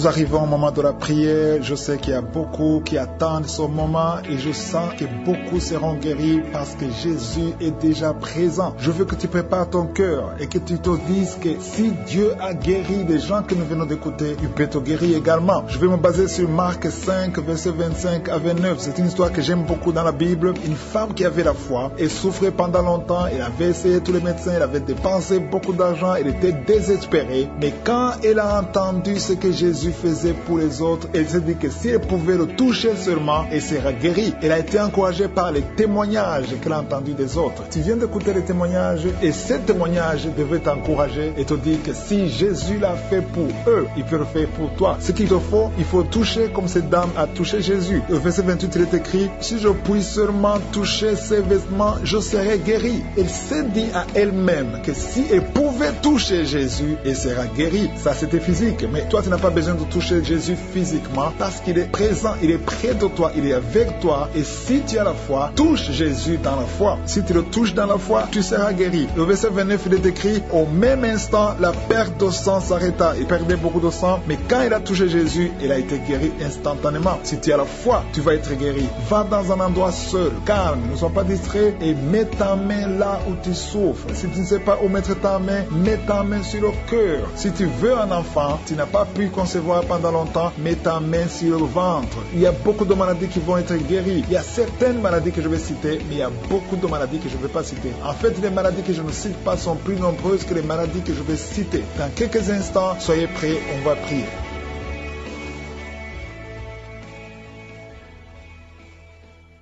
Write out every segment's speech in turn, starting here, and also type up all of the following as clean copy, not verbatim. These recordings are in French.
Nous arrivons au moment de la prière. Je sais qu'il y a beaucoup qui attendent ce moment et je sens que beaucoup seront guéris parce que Jésus est déjà présent. Je veux que tu prépares ton cœur et que tu te dises que si Dieu a guéri les gens que nous venons d'écouter, il peut te guérir également. Je vais me baser sur Marc 5, verset 25 à 29. C'est une histoire que j'aime beaucoup dans la Bible. Une femme qui avait la foi et souffrait pendant longtemps. Elle avait essayé tous les médecins, elle avait dépensé beaucoup d'argent, elle était désespérée. Mais quand elle a entendu ce que Jésus faisait pour les autres, elle s'est dit que si elle pouvait le toucher seulement, elle sera guérie. Elle a été encouragée par les témoignages qu'elle a entendus des autres. Tu viens d'écouter les témoignages et ces témoignages devraient t'encourager et te dire que si Jésus l'a fait pour eux, il peut le faire pour toi. Ce qu'il te faut, il faut toucher comme cette dame a touché Jésus. Au verset 28, il est écrit: si je puis seulement toucher ses vêtements, je serai guérie. Elle s'est dit à elle-même que si elle pouvait toucher Jésus, elle sera guérie. Ça, c'était physique. Mais toi, tu n'as pas besoin de toucher Jésus physiquement parce qu'il est présent, il est près de toi, il est avec toi. Et si tu as la foi, touche Jésus dans la foi. Si tu le touches dans la foi, tu seras guéri. Au verset 29, il est écrit: au même instant, la perte de sang s'arrêta. Il perdait beaucoup de sang, mais quand il a touché Jésus, il a été guéri instantanément. Si tu as la foi, tu vas être guéri. Va dans un endroit seul, calme, ne sois pas distrait et mets ta main là où tu souffres. Si tu ne sais pas où mettre ta main, mets ta main sur le cœur. Si tu veux un enfant, tu n'as pas pu concevoir pendant longtemps, mets ta main sur le ventre. Il y a beaucoup de maladies qui vont être guéries. Il y a certaines maladies que je vais citer, mais il y a beaucoup de maladies que je ne vais pas citer. En fait, les maladies que je ne cite pas sont plus nombreuses que les maladies que je vais citer. Dans quelques instants, soyez prêts, on va prier.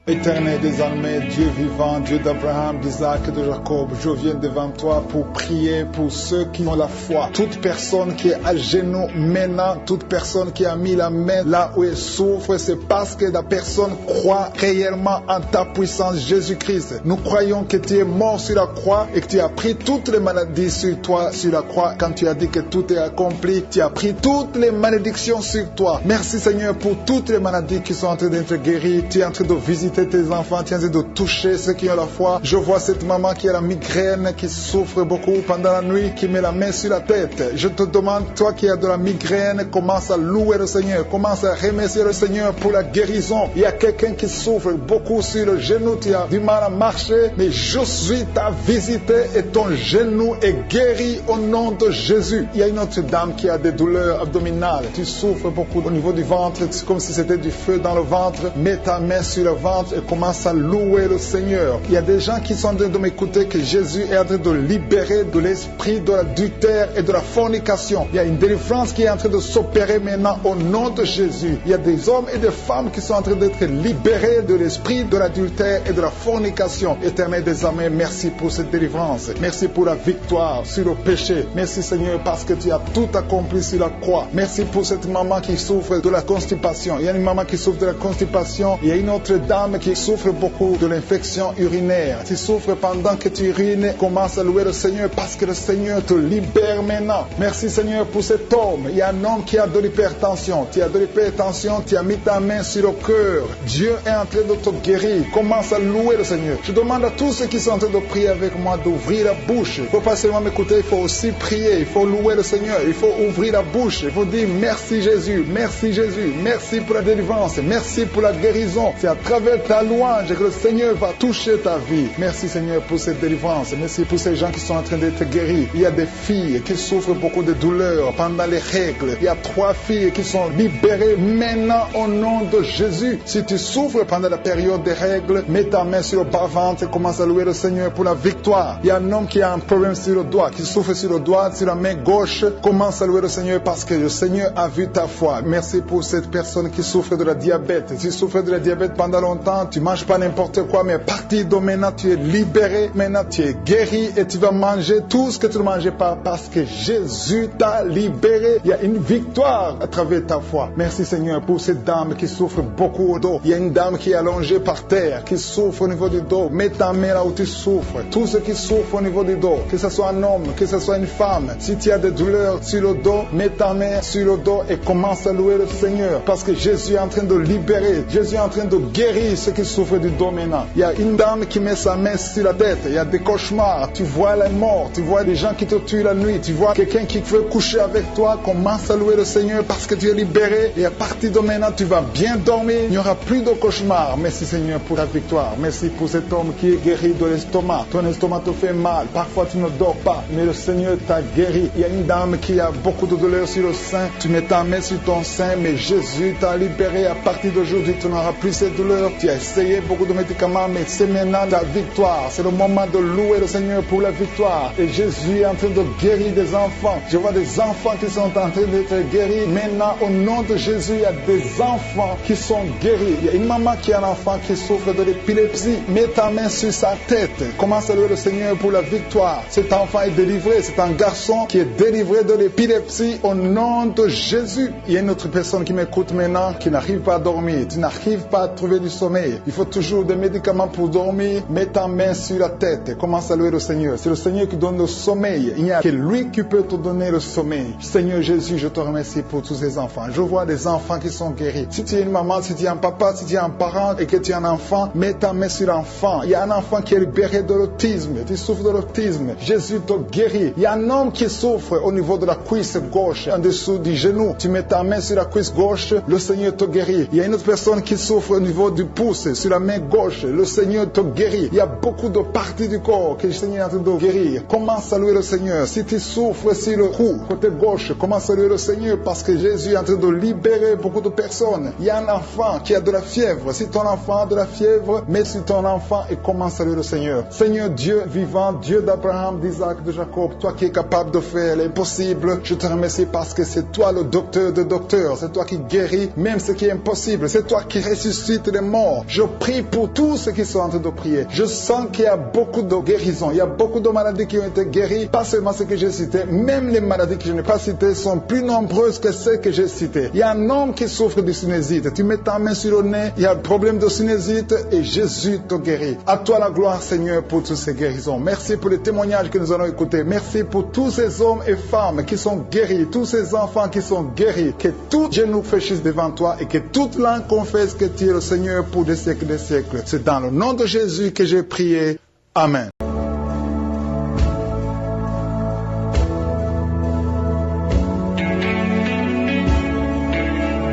Éternel des armées, Dieu vivant, Dieu d'Abraham, d'Isaac et de Jacob, je viens devant toi pour prier pour ceux qui ont la foi. Toute personne qui est à genoux maintenant, toute personne qui a mis la main là où elle souffre, c'est parce que la personne croit réellement en ta puissance, Jésus-Christ. Nous croyons que tu es mort sur la croix et que tu as pris toutes les maladies sur toi, sur la croix. Quand tu as dit que tout est accompli, tu as pris toutes les malédictions sur toi. Merci Seigneur pour toutes les maladies qui sont en train d'être guéries. Tu es en train de visiter tes enfants, tu es en train de toucher ceux qui ont la foi. Je vois cette maman qui a la migraine, qui souffre beaucoup pendant la nuit, qui met la main sur la tête. Je te demande, toi qui as de la migraine, commence à louer le Seigneur, commence à remercier le Seigneur pour la guérison. Il y a quelqu'un qui souffre beaucoup sur le genou, tu as du mal à marcher, mais je suis ta visite et ton genou est guéri au nom de Jésus. Il y a une autre dame qui a des douleurs abdominales, tu souffres beaucoup au niveau du ventre, c'est comme si c'était du feu dans le ventre. Mets ta main sur le ventre et commence à louer le Seigneur. Il y a des gens qui sont en train de m'écouter que Jésus est en train de libérer de l'esprit de l'adultère et de la fornication. Il y a une délivrance qui est en train de s'opérer maintenant au nom de Jésus. Il y a des hommes et des femmes qui sont en train d'être libérés de l'esprit de l'adultère et de la fornication. Éternel des armées, merci pour cette délivrance. Merci pour la victoire sur le péché. Merci Seigneur parce que tu as tout accompli sur la croix. Merci pour cette maman qui souffre de la constipation. Il y a une maman qui souffre de la constipation. Il y a une autre dame qui souffre beaucoup de l'infection urinaire. Tu souffres pendant que tu urines, commence à louer le Seigneur parce que le Seigneur te libère maintenant. Merci Seigneur pour cet homme. Il y a un homme qui a de l'hypertension. Tu as de l'hypertension, tu as mis ta main sur le cœur. Dieu est en train de te guérir. Commence à louer le Seigneur. Je demande à tous ceux qui sont en train de prier avec moi d'ouvrir la bouche. Il ne faut pas seulement m'écouter, il faut aussi prier. Il faut louer le Seigneur. Il faut ouvrir la bouche. Il faut dire merci Jésus, merci Jésus, merci pour la délivrance, merci pour la guérison. C'est à travers ta louange que le Seigneur va toucher ta vie. Merci Seigneur pour cette délivrance. Merci pour ces gens qui sont en train d'être guéris. Il y a des filles qui souffrent beaucoup de douleurs pendant les règles. Il y a 3 filles qui sont libérées maintenant au nom de Jésus. Si tu souffres pendant la période des règles, mets ta main sur le bas-ventre et commence à louer le Seigneur pour la victoire. Il y a un homme qui a un problème sur le doigt, qui souffre sur le doigt, sur la main gauche. Commence à louer le Seigneur parce que le Seigneur a vu ta foi. Merci pour cette personne qui souffre de la diabète. Si tu souffres de la diabète pendant longtemps, tu manges pas n'importe quoi, mais à partir de maintenant, tu es libéré, maintenant tu es guéri et tu vas manger tout ce que tu ne mangeais pas parce que Jésus t'a libéré. Il y a une victoire à travers ta foi. Merci Seigneur pour cette dame qui souffre beaucoup au dos. Il y a une dame qui est allongée par terre, qui souffre au niveau du dos. Mets ta main là où tu souffres. Tous ceux qui souffrent au niveau du dos, que ce soit un homme, que ce soit une femme, si tu as des douleurs sur le dos, mets ta main sur le dos et commence à louer le Seigneur parce que Jésus est en train de libérer, Jésus est en train de guérir ceux qui souffrent du dos maintenant. Il y a une dame qui met sa main sur la tête. Il y a des cauchemars. Tu vois les morts. Tu vois des gens qui te tuent la nuit. Tu vois quelqu'un qui veut coucher avec toi. Commence à louer le Seigneur parce que tu es libéré. Et à partir de maintenant, tu vas bien dormir. Il n'y aura plus de cauchemars. Merci Seigneur pour la victoire. Merci pour cet homme qui est guéri de l'estomac. Ton estomac te fait mal. Parfois, tu ne dors pas. Mais le Seigneur t'a guéri. Il y a une dame qui a beaucoup de douleur sur le sein. Tu mets ta main sur ton sein. Mais Jésus t'a libéré. À partir d'aujourd'hui, tu n'auras plus cette douleur. Tu as essayé beaucoup de médicaments. Mais c'est maintenant ta victoire. C'est le moment de louer le Seigneur pour la victoire. Et Jésus est en train de guérir des enfants. Je vois des enfants qui sont en train d'être guéris. Maintenant, au nom de Jésus, il y a des enfants qui sont guéris. Il y a une maman qui a un enfant qui souffre de l'épilepsie. Mets ta main sur sa tête. Commence à louer le Seigneur pour la victoire. Cet enfant est délivré. C'est un garçon qui est délivré de l'épilepsie au nom de Jésus. Il y a une autre personne qui m'écoute maintenant qui n'arrive pas à dormir. Tu n'arrives pas à trouver du sommeil. Il faut toujours des médicaments pour dormir. Mets ta main sur la tête. Commence à louer le Seigneur. C'est le Seigneur qui donne le sommeil. Il n'y a que lui qui peut te donner le sommeil. Seigneur Jésus, je te remercie pour tous ces enfants. Je vois des enfants qui sont guéris. Si tu es une maman, si tu es un papa, si tu es un parent et que tu es un enfant, mets ta main sur l'enfant. Il y a un enfant qui est libéré de l'autisme. Tu souffres de l'autisme. Jésus te guérit. Il y a un homme qui souffre au niveau de la cuisse gauche, en dessous du genou. Tu mets ta main sur la cuisse gauche, le Seigneur te guérit. Il y a une autre personne qui souffre au niveau du pouce, sur la main gauche. Le Seigneur te guérit. Il y a beaucoup de parties du corps que le Seigneur est en train de guérir. Commence à louer le Seigneur. Si tu souffres sur le cou, côté gauche, commence à louer le Seigneur parce que Jésus est en train de libérer beaucoup de personnes. Il y a un enfant qui a de la fièvre. Si ton enfant a de la fièvre, mets sur ton enfant et commence à louer le Seigneur. Seigneur Dieu vivant, Dieu d'Abraham, d'Isaac, de Jacob, toi qui es capable de faire l'impossible, je te remercie parce que c'est toi le docteur de docteurs. C'est toi qui guéris même ce qui est impossible. C'est toi qui ressuscites les morts. Je prie pour tous ceux qui sont en train de prier. Je sens qu'il y a beaucoup de guérisons. Il y a beaucoup de maladies qui ont été guéries. Pas seulement ce que j'ai cité, même les maladies que je n'ai pas citées sont plus nombreuses que celles que j'ai citées. Il y a un homme qui souffre de sinusite. Tu mets ta main sur le nez, il y a un problème de sinusite et Jésus te guérit. À toi la gloire, Seigneur, pour toutes ces guérisons. Merci pour les témoignages que nous allons écouter. Merci pour tous ces hommes et femmes qui sont guéris, tous ces enfants qui sont guéris. Que tout genou fléchisse devant toi et que toute langue confesse que tu es le Seigneur pour des siècles et des siècles. C'est dans le nom de Jésus que j'ai prié. Amen.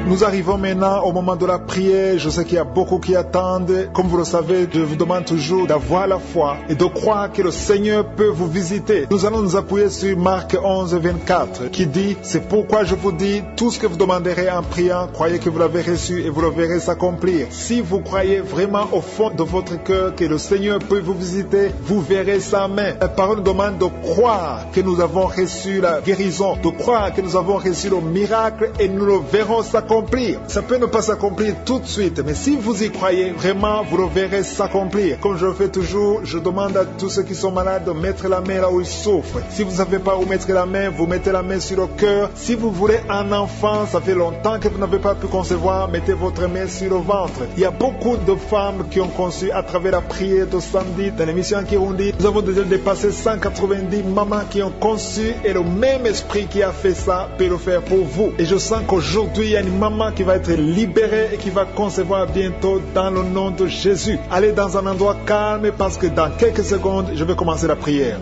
Nous arrivons maintenant au moment de la prière. Je sais qu'il y a beaucoup qui attendent. Comme vous le savez, je vous demande toujours d'avoir la foi et de croire que le Seigneur peut vous visiter. Nous allons nous appuyer sur Marc 11, 24 qui dit « C'est pourquoi je vous dis, tout ce que vous demanderez en priant, croyez que vous l'avez reçu et vous le verrez s'accomplir. Si vous croyez vraiment au fond de votre cœur que le Seigneur peut vous visiter, vous verrez sa main. » La parole nous demande de croire que nous avons reçu la guérison, de croire que nous avons reçu le miracle et nous le verrons s'accomplir. Ça peut ne pas s'accomplir tout de suite, mais si vous y croyez, vraiment, vous le verrez s'accomplir. Comme je le fais toujours, je demande à tous ceux qui sont malades de mettre la main là où ils souffrent. Si vous ne savez pas où mettre la main, vous mettez la main sur le cœur. Si vous voulez un enfant, ça fait longtemps que vous n'avez pas pu concevoir, mettez votre main sur le ventre. Il y a beaucoup de femmes qui ont conçu à travers la prière de samedi, dans l'émission Kirundi. Nous avons déjà dépassé 190 mamans qui ont conçu et le même esprit qui a fait ça peut le faire pour vous. Et je sens qu'aujourd'hui, il y a une maman qui va être libérée et qui va concevoir bientôt dans le nom de Jésus. Allez dans un endroit calme parce que dans quelques secondes, je vais commencer la prière.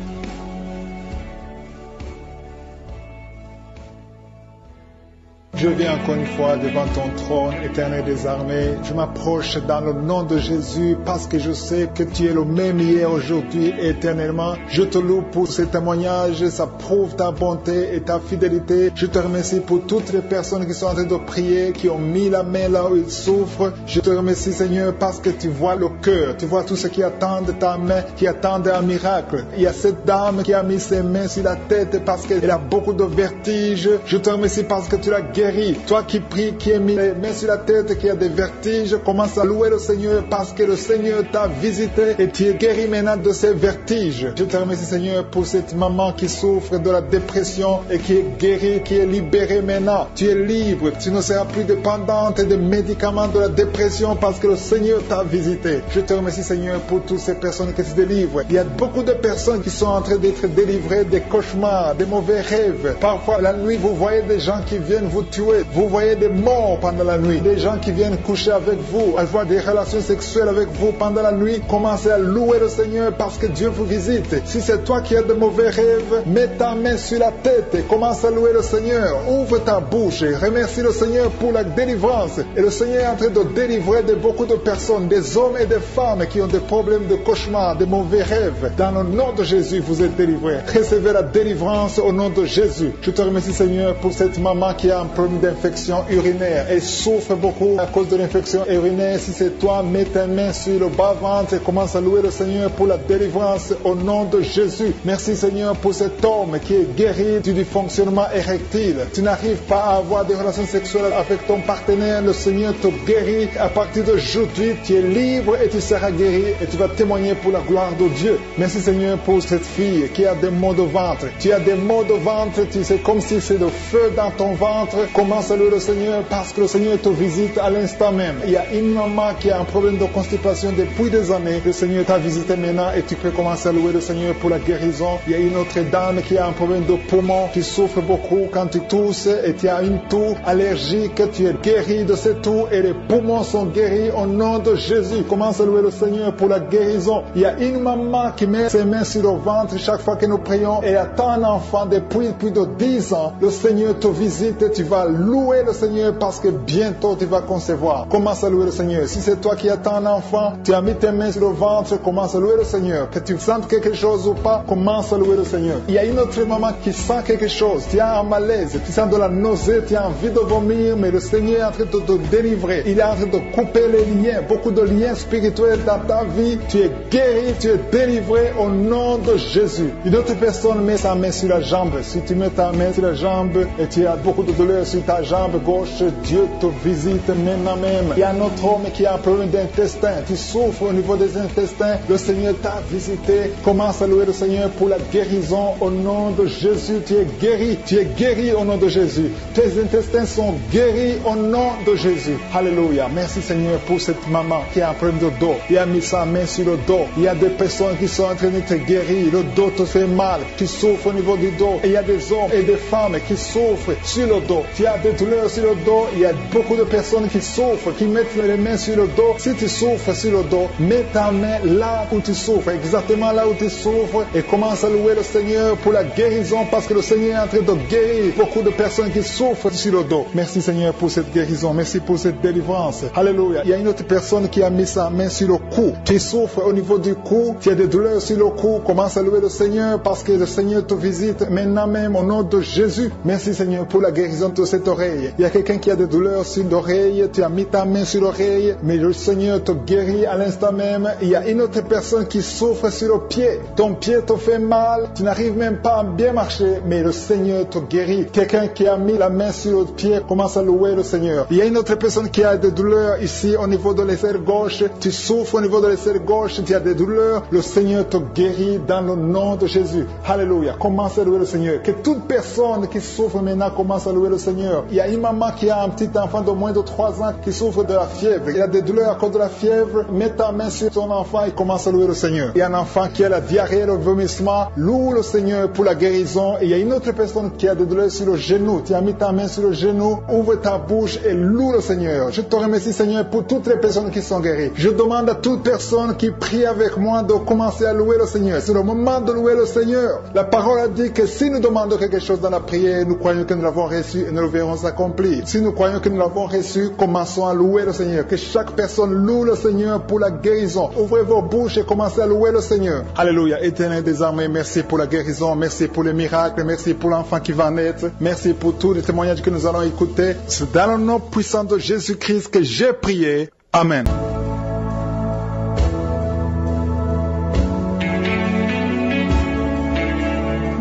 Je viens encore une fois devant ton trône, Éternel des armées. Je m'approche dans le nom de Jésus parce que je sais que tu es le même hier, aujourd'hui et éternellement. Je te loue pour ce témoignage, ça prouve ta bonté et ta fidélité. Je te remercie pour toutes les personnes qui sont en train de prier, qui ont mis la main là où ils souffrent. Je te remercie, Seigneur, parce que tu vois le cœur, tu vois tous ceux qui attendent ta main, qui attendent un miracle. Il y a cette dame qui a mis ses mains sur la tête parce qu'elle a beaucoup de vertiges. Je te remercie parce que tu l'as guérie. Toi qui pries, qui as mis les mains sur la tête, qui a des vertiges, commence à louer le Seigneur parce que le Seigneur t'a visité et tu es guéri maintenant de ces vertiges. Je te remercie, Seigneur, pour cette maman qui souffre de la dépression et qui est guérie, qui est libérée maintenant. Tu es libre, tu ne seras plus dépendante des médicaments de la dépression parce que le Seigneur t'a visité. Je te remercie, Seigneur, pour toutes ces personnes qui se délivrent. Il y a beaucoup de personnes qui sont en train d'être délivrées des cauchemars, des mauvais rêves. Parfois, la nuit, vous voyez des gens qui viennent vous tuer prostituées. Vous voyez des morts pendant la nuit. Des gens qui viennent coucher avec vous, avoir des relations sexuelles avec vous pendant la nuit. Commencez à louer le Seigneur parce que Dieu vous visite. Si c'est toi qui as de mauvais rêves, mets ta main sur la tête et commence à louer le Seigneur. Ouvre ta bouche et remercie le Seigneur pour la délivrance. Et le Seigneur est en train de délivrer de beaucoup de personnes, des hommes et des femmes qui ont des problèmes de cauchemar, de mauvais rêves. Dans le nom de Jésus, vous êtes délivrés. Recevez la délivrance au nom de Jésus. Je te remercie, Seigneur, pour cette maman qui a un problème d'infection urinaire et souffre beaucoup à cause de l'infection urinaire. Si c'est toi, mets ta main sur le bas-ventre et commence à louer le Seigneur pour la délivrance au nom de Jésus. Merci, Seigneur, pour cet homme qui est guéri du dysfonctionnement érectile. Tu n'arrives pas à avoir des relations sexuelles avec ton partenaire. Le Seigneur te guérit. À partir d'aujourd'hui, tu es libre et tu seras guéri et tu vas témoigner pour la gloire de Dieu. Merci, Seigneur, pour cette fille qui a des maux de ventre. Tu as des maux de ventre, c'est comme si c'est le feu dans ton ventre. Commence à louer le Seigneur parce que le Seigneur te visite à l'instant même. Il y a une maman qui a un problème de constipation depuis des années. Le Seigneur t'a visité maintenant et tu peux commencer à louer le Seigneur pour la guérison. Il y a une autre dame qui a un problème de poumon, qui souffre beaucoup quand tu tousses et tu as une toux allergique. Tu es guéri de cette toux et les poumons sont guéris au nom de Jésus. Commence à louer le Seigneur pour la guérison. Il y a une maman qui met ses mains sur le ventre chaque fois que nous prions et attend un enfant depuis plus de 10 ans. Le Seigneur te visite et tu vas louer le Seigneur parce que bientôt tu vas concevoir. Commence à louer le Seigneur. Si c'est toi qui attends un enfant, tu as mis tes mains sur le ventre, commence à louer le Seigneur. Que tu sentes quelque chose ou pas, commence à louer le Seigneur. Il y a une autre maman qui sent quelque chose. Tu as un malaise, tu sens de la nausée, tu as envie de vomir, mais le Seigneur est en train de te délivrer. Il est en train de couper les liens, beaucoup de liens spirituels dans ta vie. Tu es guéri, tu es délivré au nom de Jésus. Une autre personne met sa main sur la jambe. Si tu mets ta main sur la jambe et tu as beaucoup de douleur sur ta jambe gauche, Dieu te visite maintenant même. Il y a un autre homme qui a un problème d'intestin. Tu souffres au niveau des intestins. Le Seigneur t'a visité. Commence à louer le Seigneur pour la guérison au nom de Jésus. Tu es guéri. Tu es guéri au nom de Jésus. Tes intestins sont guéris au nom de Jésus. Alléluia. Merci, Seigneur, pour cette maman qui a un problème de dos. Il a mis sa main sur le dos. Il y a des personnes qui sont en train de te guérir. Le dos te fait mal. Tu souffres au niveau du dos. Et il y a des hommes et des femmes qui souffrent sur le dos. Tu as des douleurs sur le dos. Il y a beaucoup de personnes qui souffrent, qui mettent les mains sur le dos. Si tu souffres sur le dos, mets ta main là où tu souffres, exactement là où tu souffres, et commence à louer le Seigneur pour la guérison, parce que le Seigneur est en train de guérir beaucoup de personnes qui souffrent sur le dos. Merci, Seigneur, pour cette guérison. Merci pour cette délivrance. Alléluia. Il y a une autre personne qui a mis sa main sur le cou. Tu souffres au niveau du cou. Tu as des douleurs sur le cou. Commence à louer le Seigneur parce que le Seigneur te visite maintenant même au nom de Jésus. Merci, Seigneur, pour la guérison de cette oreille. Il y a quelqu'un qui a des douleurs sur l'oreille. Tu as mis ta main sur l'oreille, mais le Seigneur te guérit à l'instant même. Il y a une autre personne qui souffre sur le pied. Ton pied te fait mal. Tu n'arrives même pas à bien marcher, mais le Seigneur te guérit. Quelqu'un qui a mis la main sur le pied commence à louer le Seigneur. Il y a une autre personne qui a des douleurs ici au niveau de l'aisselle gauche. Tu souffres au niveau de l'aisselle gauche. Tu as des douleurs. Le Seigneur te guérit dans le nom de Jésus. Alléluia. Commence à louer le Seigneur. Que toute personne qui souffre maintenant commence à louer le Seigneur. Il y a une maman qui a un petit enfant de moins de 3 ans qui souffre de la fièvre. Il a des douleurs à cause de la fièvre. Mets ta main sur ton enfant et commence à louer le Seigneur. Il y a un enfant qui a la diarrhée, le vomissement. Loue le Seigneur pour la guérison. Et il y a une autre personne qui a des douleurs sur le genou. Tu as mis ta main sur le genou. Ouvre ta bouche et loue le Seigneur. Je te remercie, Seigneur, pour toutes les personnes qui sont guéries. Je demande à toute personne qui prie avec moi de commencer à louer le Seigneur. C'est le moment de louer le Seigneur. La parole a dit que si nous demandons quelque chose dans la prière, nous croyons que nous l'avons reçu et nous le verrons s'accomplir. Si nous croyons que nous l'avons reçu, commençons à louer le Seigneur. Que chaque personne loue le Seigneur pour la guérison. Ouvrez vos bouches et commencez à louer le Seigneur. Alléluia. Éternel des armées, merci pour la guérison, merci pour les miracles, merci pour l'enfant qui va naître, merci pour tous les témoignages que nous allons écouter. C'est dans le nom puissant de Jésus-Christ que j'ai prié. Amen.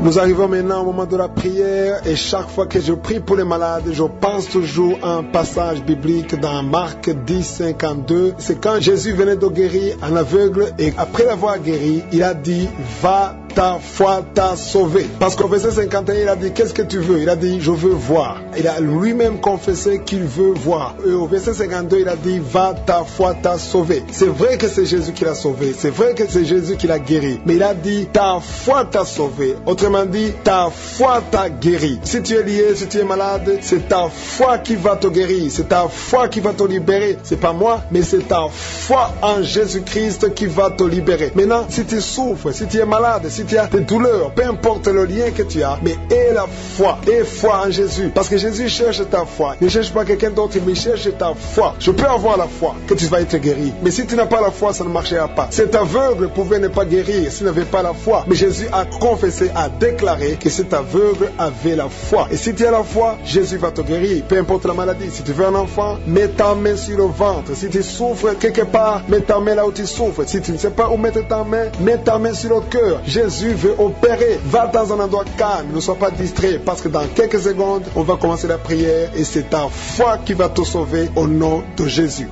Nous arrivons maintenant au moment de la prière et chaque fois que je prie pour les malades, je pense toujours à un passage biblique dans Marc 10, 52. C'est quand Jésus venait de guérir un aveugle et après l'avoir guéri, il a dit « Va ta foi t'a sauvé. Parce qu'au verset 51, il a dit, qu'est-ce que tu veux? Il a dit, je veux voir. Il a lui-même confessé qu'il veut voir. Et au verset 52, il a dit, va, ta foi t'a sauvé. C'est vrai que c'est Jésus qui l'a sauvé. C'est vrai que c'est Jésus qui l'a guéri. Mais il a dit, ta foi t'a sauvé. Autrement dit, ta foi t'a guéri. Si tu es lié, si tu es malade, c'est ta foi qui va te guérir. C'est ta foi qui va te libérer. C'est pas moi, mais c'est ta foi en Jésus-Christ qui va te libérer. Maintenant, si tu souffres, si tu es malade, si tu as des douleurs, peu importe le lien que tu as, mais aie la foi. Aie foi en Jésus. Parce que Jésus cherche ta foi. Il ne cherche pas quelqu'un d'autre, mais il cherche ta foi. Je peux avoir la foi que tu vas être guéri. Mais si tu n'as pas la foi, ça ne marchera pas. Cet aveugle pouvait ne pas guérir s'il n'avait pas la foi. Mais Jésus a confessé, a déclaré que cet aveugle avait la foi. Et si tu as la foi, Jésus va te guérir. Peu importe la maladie. Si tu veux un enfant, mets ta main sur le ventre. Si tu souffres quelque part, mets ta main là où tu souffres. Si tu ne sais pas où mettre ta main, mets ta main sur le cœur. Jésus veut opérer. Va dans un endroit calme. Ne sois pas distrait parce que dans quelques secondes, on va commencer la prière et c'est ta foi qui va te sauver au nom de Jésus.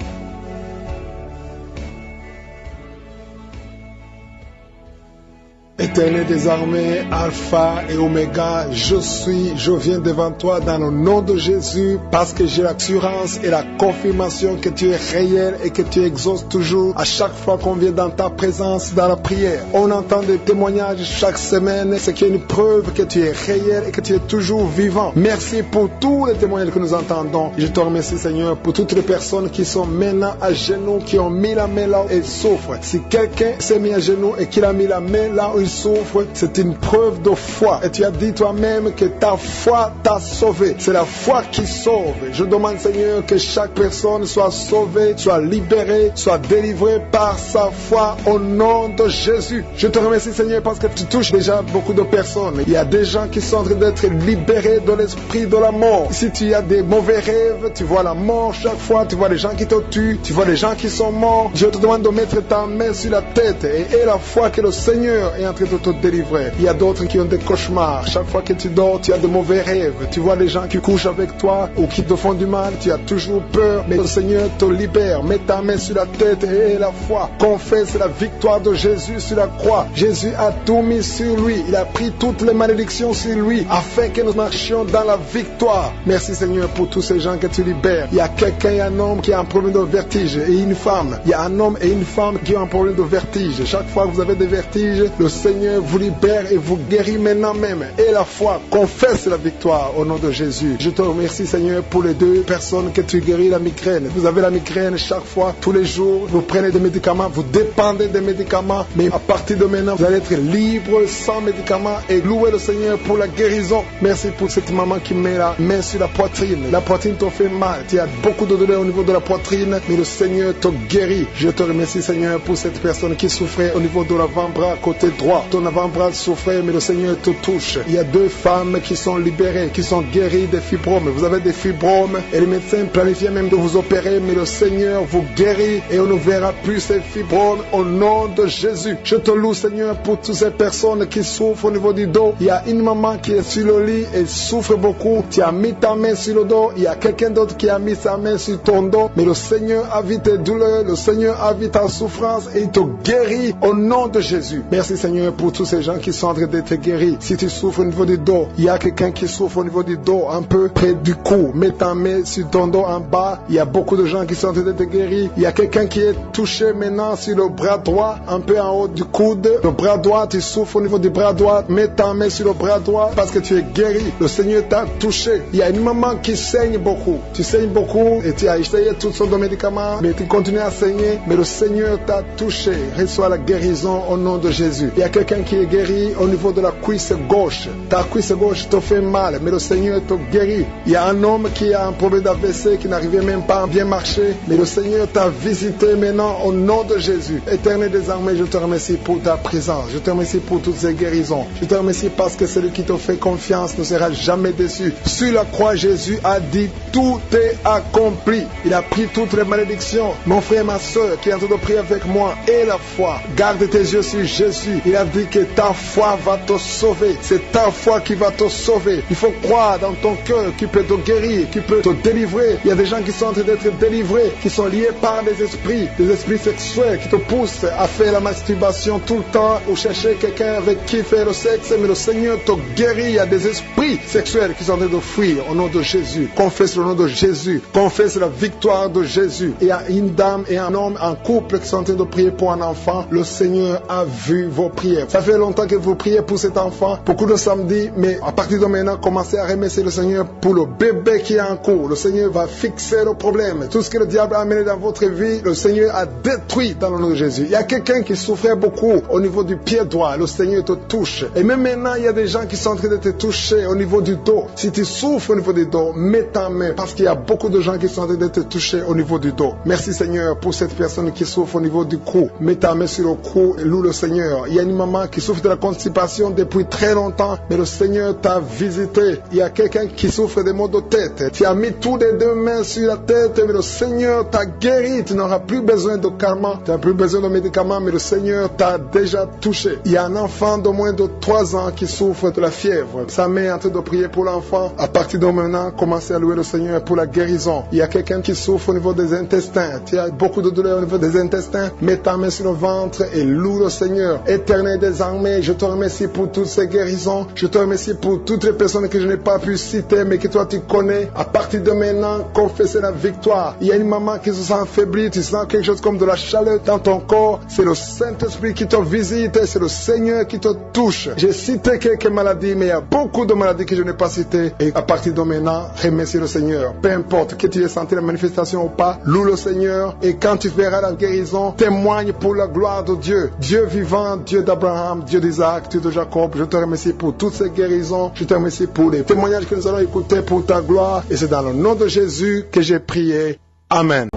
Éternel des armées, Alpha et Oméga, je viens devant toi dans le nom de Jésus parce que j'ai l'assurance et la confirmation que tu es réel et que tu exauces toujours à chaque fois qu'on vient dans ta présence dans la prière. On entend des témoignages chaque semaine, ce qui est une preuve que tu es réel et que tu es toujours vivant. Merci pour tous les témoignages que nous entendons. Je te remercie Seigneur pour toutes les personnes qui sont maintenant à genoux, qui ont mis la main là où ils souffrent. Si quelqu'un s'est mis à genoux et qu'il a mis la main là où il souffre, c'est une preuve de foi. Et tu as dit toi-même que ta foi t'a sauvé. C'est la foi qui sauve. Je demande Seigneur que chaque personne soit sauvée, soit libérée, soit délivrée par sa foi au nom de Jésus. Je te remercie Seigneur parce que tu touches déjà beaucoup de personnes. Il y a des gens qui sont en train d'être libérés de l'esprit de la mort. Si tu as des mauvais rêves, tu vois la mort chaque fois, tu vois les gens qui te tuent, tu vois les gens qui sont morts. Je te demande de mettre ta main sur la tête et la foi que le Seigneur est en train de te délivrer. Il y a d'autres qui ont des cauchemars. Chaque fois que tu dors, tu as de mauvais rêves. Tu vois les gens qui couchent avec toi ou qui te font du mal. Tu as toujours peur, mais le Seigneur te libère. Mets ta main sur la tête et la foi. Confesse la victoire de Jésus sur la croix. Jésus a tout mis sur lui. Il a pris toutes les malédictions sur lui afin que nous marchions dans la victoire. Merci Seigneur pour tous ces gens que tu libères. Il y a quelqu'un, il y a un homme qui a un problème de vertige et une femme. Il y a un homme et une femme qui ont un problème de vertige. Chaque fois que vous avez des vertiges, le Seigneur vous libère et vous guérit maintenant même. Et la foi confesse la victoire au nom de Jésus. Je te remercie Seigneur pour les deux personnes que tu guéris la migraine. Vous avez la migraine chaque fois, tous les jours, vous prenez des médicaments, vous dépendez des médicaments, mais à partir de maintenant, vous allez être libre sans médicaments et louer le Seigneur pour la guérison. Merci pour cette maman qui met la main sur la poitrine. La poitrine te fait mal, tu as beaucoup de douleur au niveau de la poitrine, mais le Seigneur te guérit. Je te remercie Seigneur pour cette personne qui souffrait au niveau de l'avant-bras côté droit. Ton avant-bras souffrait, mais le Seigneur te touche. Il y a deux femmes qui sont libérées, qui sont guéries des fibromes. Vous avez des fibromes et les médecins planifiaient même de vous opérer, mais le Seigneur vous guérit et on ne verra plus ces fibromes au nom de Jésus. Je te loue Seigneur pour toutes ces personnes qui souffrent au niveau du dos. Il y a une maman qui est sur le lit et souffre beaucoup. Tu as mis ta main sur le dos. Il y a quelqu'un d'autre qui a mis sa main sur ton dos, mais le Seigneur a vu tes douleurs, le Seigneur a vu ta souffrance et il te guérit au nom de Jésus. Merci Seigneur pour tous ces gens qui sont en train d'être guéris. Si tu souffres au niveau du dos, il y a quelqu'un qui souffre au niveau du dos, un peu près du cou. Mets ta main sur ton dos en bas. Il y a beaucoup de gens qui sont en train d'être guéris. Il y a quelqu'un qui est touché maintenant sur le bras droit, un peu en haut du coude. Le bras droit, tu souffres au niveau du bras droit. Mets ta main sur le bras droit parce que tu es guéri. Le Seigneur t'a touché. Il y a une maman qui saigne beaucoup. Tu saignes beaucoup et tu as essayé toutes sortes de médicaments, mais tu continues à saigner. Mais le Seigneur t'a touché. Reçois la guérison au nom de Jésus. Il y a quelqu'un qui est guéri au niveau de la cuisse gauche. Ta cuisse gauche te fait mal, mais le Seigneur te guérit. Il y a un homme qui a un problème d'AVC, qui n'arrivait même pas à bien marcher, mais le Seigneur t'a visité maintenant au nom de Jésus. Éternel des armées, je te remercie pour ta présence. Je te remercie pour toutes ces guérisons. Je te remercie parce que celui qui te fait confiance ne sera jamais déçu. Sur la croix, Jésus a dit tout est accompli. Il a pris toutes les malédictions. Mon frère, ma soeur qui est en train de prier avec moi, et la foi. Garde tes yeux sur Jésus. Il a dit dit que ta foi va te sauver. C'est ta foi qui va te sauver. Il faut croire dans ton cœur qui peut te guérir, qui peut te délivrer. Il y a des gens qui sont en train d'être délivrés, qui sont liés par des esprits sexuels qui te poussent à faire la masturbation tout le temps ou chercher quelqu'un avec qui faire le sexe, mais le Seigneur te guérit. Il y a des esprits sexuels qui sont en train de fuir au nom de Jésus. Confesse le nom de Jésus. Confesse la victoire de Jésus. Il y a une dame et un homme en couple qui sont en train de prier pour un enfant. Le Seigneur a vu vos prières. Ça fait longtemps que vous priez pour cet enfant, beaucoup de samedis, mais à partir de maintenant, commencez à remercier le Seigneur pour le bébé qui est en cours. Le Seigneur va fixer le problème. Tout ce que le diable a amené dans votre vie, le Seigneur a détruit dans le nom de Jésus. Il y a quelqu'un qui souffrait beaucoup au niveau du pied droit. Le Seigneur te touche. Et même maintenant, il y a des gens qui sont en train de te toucher au niveau du dos. Si tu souffres au niveau du dos, mets ta main, parce qu'il y a beaucoup de gens qui sont en train de te toucher au niveau du dos. Merci Seigneur pour cette personne qui souffre au niveau du cou. Mets ta main sur le cou et loue le Seigneur. Il y a une maman qui souffre de la constipation depuis très longtemps, mais le Seigneur t'a visité. Il y a quelqu'un qui souffre des maux de tête. Tu as mis tous les deux mains sur la tête, mais le Seigneur t'a guéri. Tu n'auras plus besoin de calmants, tu n'as plus besoin de médicaments, mais le Seigneur t'a déjà touché. Il y a un enfant de moins de 3 ans qui souffre de la fièvre. Sa mère est en train de prier pour l'enfant. À partir de maintenant, commencez à louer le Seigneur pour la guérison. Il y a quelqu'un qui souffre au niveau des intestins. Tu as beaucoup de douleurs au niveau des intestins. Mets ta main sur le ventre et loue le Seigneur. Éternel des armées, je te remercie pour toutes ces guérisons. Je te remercie pour toutes les personnes que je n'ai pas pu citer, mais que toi tu connais. À partir de maintenant, confessez la victoire. Il y a une maman qui se sent affaiblie. Tu sens quelque chose comme de la chaleur dans ton corps. C'est le Saint-Esprit qui te visite. C'est le Seigneur qui te touche. J'ai cité quelques maladies, mais il y a beaucoup de maladies que je n'ai pas citées. Et à partir de maintenant, remercie le Seigneur. Peu importe que tu aies senti la manifestation ou pas, loue le Seigneur. Et quand tu verras la guérison, témoigne pour la gloire de Dieu. Dieu vivant, Dieu d'Abraham, Dieu d'Isaac, Dieu de Jacob. Je te remercie pour toutes ces guérisons. Je te remercie pour les témoignages que nous allons écouter pour ta gloire. Et c'est dans le nom de Jésus que j'ai prié. Amen.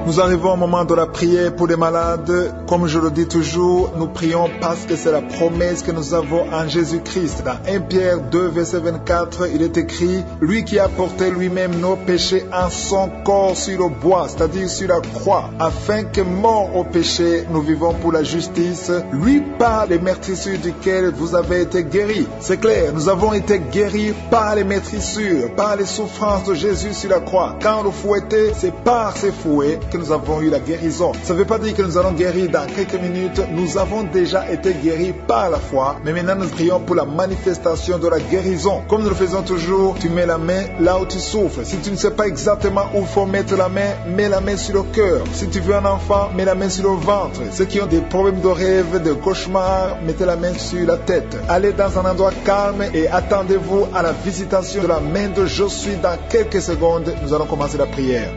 Nous arrivons au moment de la prière pour les malades. Comme je le dis toujours, nous prions parce que c'est la promesse que nous avons en Jésus-Christ. Dans 1 Pierre 2, verset 24, il est écrit « Lui qui a porté lui-même nos péchés en son corps sur le bois, c'est-à-dire sur la croix, afin que mort au péché, nous vivons pour la justice, lui par les meurtrissures duquel vous avez été guéris. » C'est clair, nous avons été guéris par les meurtrissures, par les souffrances de Jésus sur la croix. Quand on le fouettait, c'est par ces fouets que nous avons eu la guérison. Ça ne veut pas dire que nous allons guérir dans quelques minutes. Nous avons déjà été guéris par la foi, mais maintenant nous prions pour la manifestation de la guérison. Comme nous le faisons toujours, tu mets la main là où tu souffres. Si tu ne sais pas exactement où il faut mettre la main, mets la main sur le cœur. Si tu veux un enfant, mets la main sur le ventre. Ceux qui ont des problèmes de rêve, de cauchemar, mettez la main sur la tête. Allez dans un endroit calme et attendez-vous à la visitation de la main de Je suis. Dans quelques secondes, nous allons commencer la prière.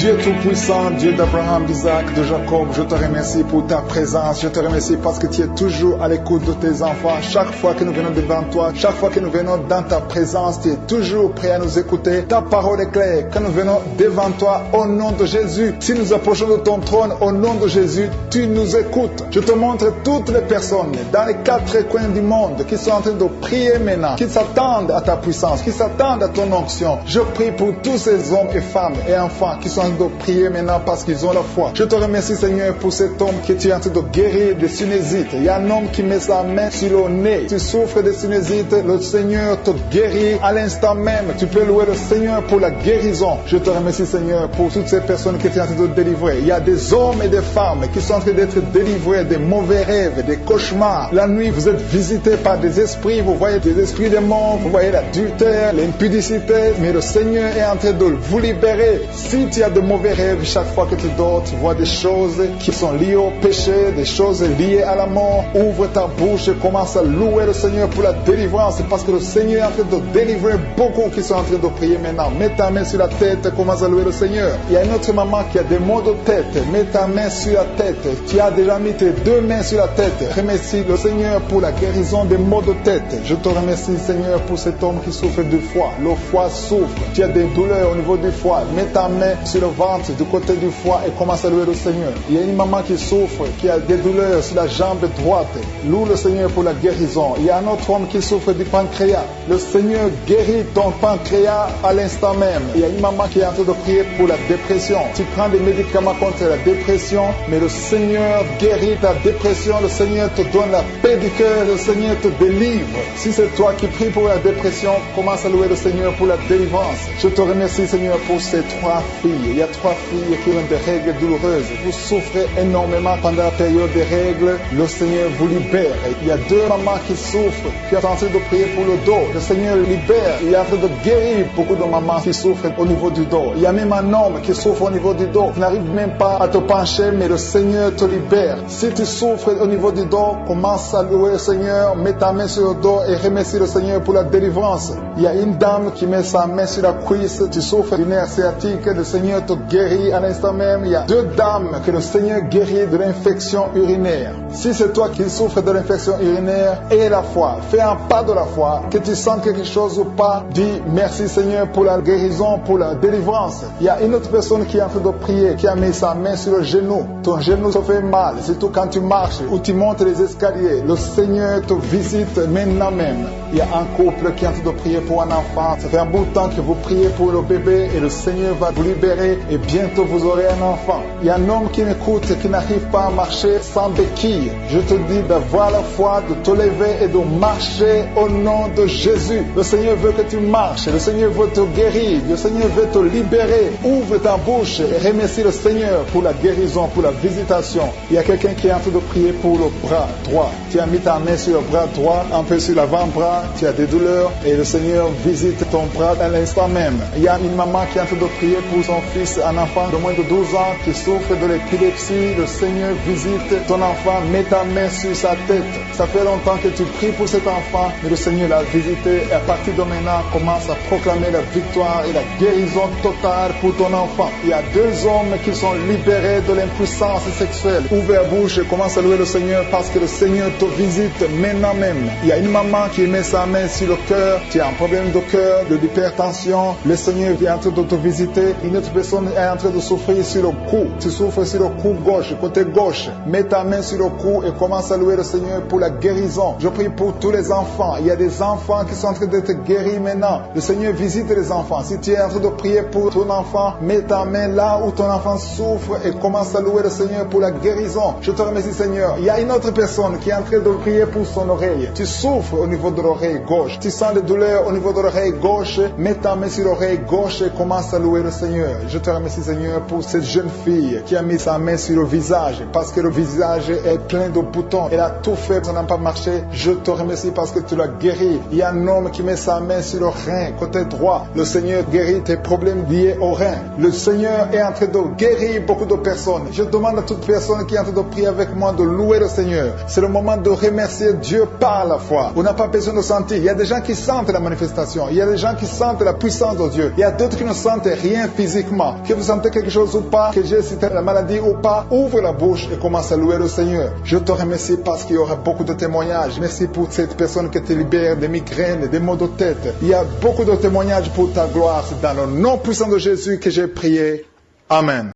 Dieu Tout-Puissant, Dieu d'Abraham, d'Isaac, de Jacob, je te remercie pour ta présence. Je te remercie parce que tu es toujours à l'écoute de tes enfants. Chaque fois que nous venons devant toi, chaque fois que nous venons dans ta présence, tu es toujours prêt à nous écouter. Ta parole est claire. Quand nous venons devant toi, au nom de Jésus, si nous approchons de ton trône, au nom de Jésus, tu nous écoutes. Je te montre toutes les personnes dans les 4 coins du monde qui sont en train de prier maintenant, qui s'attendent à ta puissance, qui s'attendent à ton onction. Je prie pour tous ces hommes et femmes et enfants qui sont en train de prier maintenant parce qu'ils ont la foi. Je te remercie Seigneur pour cet homme que tu es en train de guérir des sinusites. Il y a un homme qui met sa main sur le nez. Tu souffres des sinusites, le Seigneur te guérit à l'instant même. Tu peux louer le Seigneur pour la guérison. Je te remercie Seigneur pour toutes ces personnes que tu es en train de délivrer. Il y a des hommes et des femmes qui sont en train d'être délivrés des mauvais rêves, des cauchemars. La nuit, vous êtes visités par des esprits. Vous voyez des esprits des morts, vous voyez l'adultère, l'impudicité. Mais le Seigneur est en train de vous libérer. Si tu as de mauvais rêves, chaque fois que tu dors, tu vois des choses qui sont liées au péché, des choses liées à la mort. Ouvre ta bouche et commence à louer le Seigneur pour la délivrance, parce que le Seigneur est en train de délivrer beaucoup qui sont en train de prier maintenant. Mets ta main sur la tête et commence à louer le Seigneur. Il y a une autre maman qui a des maux de tête. Mets ta main sur la tête. Tu as déjà mis tes 2 mains sur la tête. Remercie le Seigneur pour la guérison des maux de tête. Je te remercie Seigneur pour cet homme qui souffre du foie. Le foie souffre. Tu as des douleurs au niveau du foie. Mets ta main sur le ventre, du côté du foie et commence à louer le Seigneur. Il y a une maman qui souffre, qui a des douleurs sur la jambe droite. Loue le Seigneur pour la guérison. Il y a un autre homme qui souffre du pancréas. Le Seigneur guérit ton pancréas à l'instant même. Il y a une maman qui est en train de prier pour la dépression. Tu prends des médicaments contre la dépression, mais le Seigneur guérit ta dépression. Le Seigneur te donne la paix du cœur. Le Seigneur te délivre. Si c'est toi qui pries pour la dépression, commence à louer le Seigneur pour la délivrance. Je te remercie, Seigneur, pour ces 3 filles. Il y a 3 filles qui ont des règles douloureuses. Vous souffrez énormément pendant la période des règles. Le Seigneur vous libère. Il y a 2 mamans qui souffrent, qui sont en train de prier pour le dos. Le Seigneur libère. Il est en train de guérir beaucoup de mamans qui souffrent au niveau du dos. Il y a même un homme qui souffre au niveau du dos. Tu n'arrives même pas à te pencher, mais le Seigneur te libère. Si tu souffres au niveau du dos, commence à louer le Seigneur, mets ta main sur le dos et remercie le Seigneur pour la délivrance. Il y a une dame qui met sa main sur la cuisse, tu souffres du nerf sciatique, le Seigneur te guérit à l'instant même. Il y a 2 dames que le Seigneur guérit de l'infection urinaire. Si c'est toi qui souffres de l'infection urinaire, aie la foi, fais un pas de la foi, que tu sens quelque chose ou pas, dis merci Seigneur pour la guérison, pour la délivrance. Il y a une autre personne qui est en train de prier, qui a mis sa main sur le genou. Ton genou se fait mal, surtout quand tu marches ou tu montes les escaliers. Le Seigneur te visite maintenant même. Il y a un couple qui est en train de prier pour un enfant. Ça fait un bout de temps que vous priez pour le bébé et le Seigneur va vous libérer et bientôt vous aurez un enfant. Il y a un homme qui m'écoute et qui n'arrive pas à marcher sans béquille. Je te dis d'avoir la foi, de te lever et de marcher au nom de Jésus. Le Seigneur veut que tu marches. Le Seigneur veut te guérir. Le Seigneur veut te libérer. Ouvre ta bouche et remercie le Seigneur pour la guérison, pour la visitation. Il y a quelqu'un qui est en train de prier pour le bras droit. Tu as mis ta main sur le bras droit, un peu sur l'avant-bras. Tu as des douleurs et le Seigneur visite ton bras à l'instant même. Il y a une maman qui est en train de prier pour son fils, un enfant de moins de 12 ans qui souffre de l'épilepsie. Le Seigneur visite ton enfant, mets ta main sur sa tête. Ça fait longtemps que tu pries pour cet enfant, mais le Seigneur l'a visité et à partir de maintenant, commence à proclamer la victoire et la guérison totale pour ton enfant. Il y a 2 hommes qui sont libérés de l'impuissance sexuelle. Ouvre la bouche et commence à louer le Seigneur parce que le Seigneur te visite maintenant même. Il y a une maman qui met sa main sur le cœur. Tu as un problème de cœur, de l'hypertension. Le Seigneur est en train de te visiter. Une autre personne est en train de souffrir sur le cou. Tu souffres sur le cou gauche, côté gauche. Mets ta main sur le cou et commence à louer le Seigneur pour la guérison. Je prie pour tous les enfants. Il y a des enfants qui sont en train d'être guéris maintenant. Le Seigneur visite les enfants. Si tu es en train de prier pour ton enfant, mets ta main là où ton enfant souffre et commence à louer le Seigneur pour la guérison. Je te remercie Seigneur. Il y a une autre personne qui est en train de prier pour son oreille. Tu souffres au niveau de l'oreille gauche. Tu sens des douleurs au niveau de l'oreille gauche. Mets ta main sur l'oreille gauche et commence à louer le Seigneur. Je te remercie Seigneur pour cette jeune fille qui a mis sa main sur le visage parce que le visage est plein de boutons. Elle a tout fait, ça n'a pas marché. Je te remercie parce que tu l'as guéri. Il y a un homme qui met sa main sur le rein, côté droit. Le Seigneur guérit tes problèmes liés au rein. Le Seigneur est en train de guérir beaucoup de personnes. Je demande à toute personne qui est en train de prier avec moi de louer le Seigneur. C'est le moment de remercier Dieu par la foi. On n'a pas besoin de sentir. Il y a des gens qui sentent la manifestation. Il y a des gens qui sentent la puissance de Dieu. Il y a d'autres qui ne sentent rien physiquement. Que vous sentez quelque chose ou pas, que j'ai cité la maladie ou pas, ouvre la bouche et commence à louer le Seigneur. Je te remercie parce qu'il y aura beaucoup de témoignages. Merci pour cette personne qui te libère des migraines, des maux de tête. Il y a beaucoup de témoignages pour ta gloire. C'est dans le nom puissant de Jésus que j'ai prié. Amen.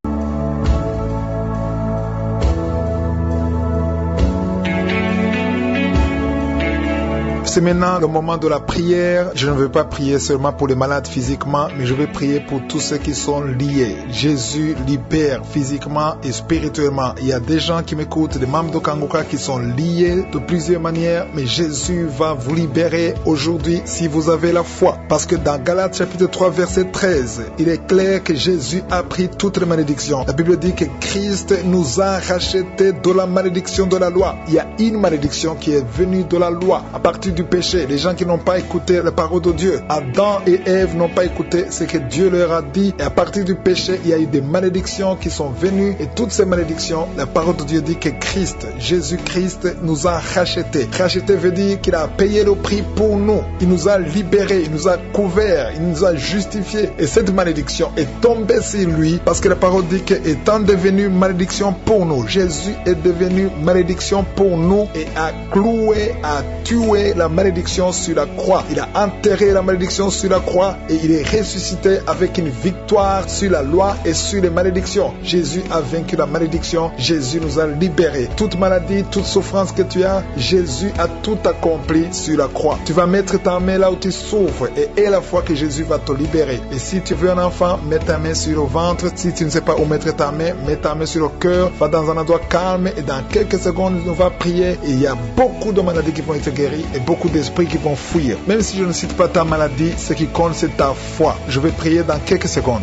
C'est maintenant le moment de la prière. Je ne veux pas prier seulement pour les malades physiquement, mais je vais prier pour tous ceux qui sont liés. Jésus libère physiquement et spirituellement. Il y a des gens qui m'écoutent, des membres de Kangoka qui sont liés de plusieurs manières, mais Jésus va vous libérer aujourd'hui si vous avez la foi. Parce que dans Galates chapitre 3 verset 13, il est clair que Jésus a pris toutes les malédictions. La Bible dit que Christ nous a rachetés de la malédiction de la loi. Il y a une malédiction qui est venue de la loi à partir du péché. Les gens qui n'ont pas écouté la parole de Dieu, Adam et Ève n'ont pas écouté ce que Dieu leur a dit, et à partir du péché il y a eu des malédictions qui sont venues, et toutes ces malédictions, la parole de Dieu dit que Christ, Jésus-Christ nous a rachetés. Racheter veut dire qu'il a payé le prix pour nous. Il nous a libérés, il nous a couverts, il nous a justifiés. Et cette malédiction est tombée sur lui parce que la parole dit qu'étant devenu malédiction pour nous, Jésus est devenu malédiction pour nous et a cloué, a tué la malédiction sur la croix. Il a enterré la malédiction sur la croix et il est ressuscité avec une victoire sur la loi et sur les malédictions. Jésus a vaincu la malédiction. Jésus nous a libérés. Toute maladie, toute souffrance que tu as, Jésus a tout accompli sur la croix. Tu vas mettre ta main là où tu souffres et la fois que Jésus va te libérer. Et si tu veux un enfant, mets ta main sur le ventre. Si tu ne sais pas où mettre ta main, mets ta main sur le cœur. Va dans un endroit calme et dans quelques secondes, on va prier. Et il y a beaucoup de maladies qui vont être guéries et beaucoup d'esprits qui vont fuir. Même si je ne cite pas ta maladie, ce qui compte, c'est ta foi. Je vais prier dans quelques secondes.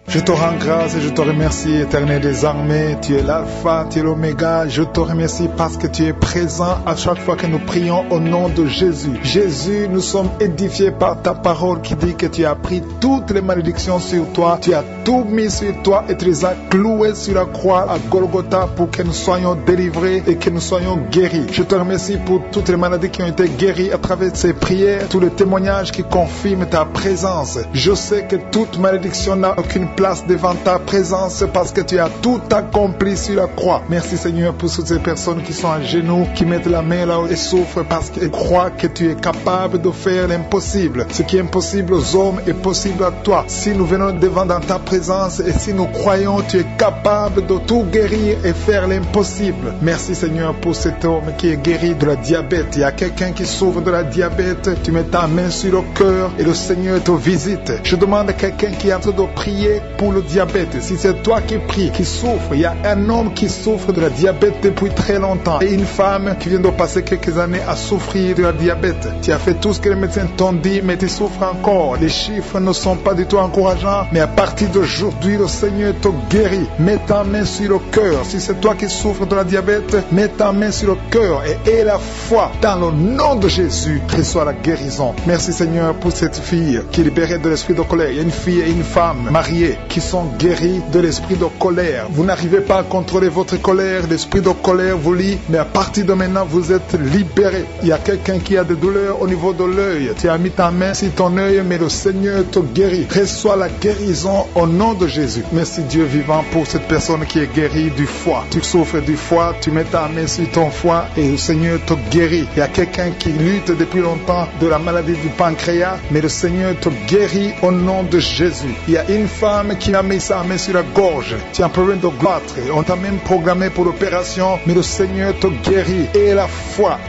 Je te rends grâce et je te remercie, Éternel des armées. Tu es l'alpha, tu es l'oméga. Je te remercie parce que tu es présent à chaque fois que nous prions au nom de Jésus. Jésus, nous sommes édifiés par ta parole qui dit que tu as pris toutes les malédictions sur toi. Tu as tout mis sur toi et tu les as cloués sur la croix à Golgotha pour que nous soyons délivrés et que nous soyons guéris. Je te remercie pour toutes les maladies qui ont été guéries à travers ces prières, tous les témoignages qui confirment ta présence. Je sais que toute malédiction n'a aucune place devant ta présence parce que tu as tout accompli sur la croix. Merci Seigneur pour toutes ces personnes qui sont à genoux, qui mettent la main là où elles souffrent parce qu'elles croient que tu es capable de faire l'impossible. Ce qui est impossible aux hommes est possible à toi. Si nous venons devant dans ta présence et si nous croyons, tu es capable de tout guérir et faire l'impossible. Merci Seigneur pour cet homme qui est guéri de la diabète. Il y a quelqu'un qui souffre de la diabète. Tu mets ta main sur le cœur et le Seigneur te visite. Je demande à quelqu'un qui est en train de prier pour le diabète. Si c'est toi qui pries, qui souffre, il y a un homme qui souffre de la diabète depuis très longtemps et une femme qui vient de passer quelques années à souffrir de la diabète. Tu as fait tout ce que les médecins t'ont dit, mais tu souffres encore. Les chiffres ne sont pas du tout encourageants, mais à partir d'aujourd'hui, le Seigneur te guérit. Mets ta main sur le cœur. Si c'est toi qui souffres de la diabète, mets ta main sur le cœur et aie la foi. Dans le nom de Jésus, reçois la guérison. Merci Seigneur pour cette fille qui est libérée de l'esprit de colère. Il y a une fille et une femme mariées qui sont guéris de l'esprit de colère. Vous n'arrivez pas à contrôler votre colère, l'esprit de colère vous lie, mais à partir de maintenant, vous êtes libérés. Il y a quelqu'un qui a des douleurs au niveau de l'œil. Tu as mis ta main sur ton œil, mais le Seigneur te guérit. Reçois la guérison au nom de Jésus. Merci Dieu vivant pour cette personne qui est guérie du foie. Tu souffres du foie, tu mets ta main sur ton foie et le Seigneur te guérit. Il y a quelqu'un qui lutte depuis longtemps de la maladie du pancréas, mais le Seigneur te guérit au nom de Jésus. Il y a une femme qui a mis sa main sur la gorge. Tu as un problème de goitre. On t'a même programmé pour l'opération, mais le Seigneur te guérit. Et la foi,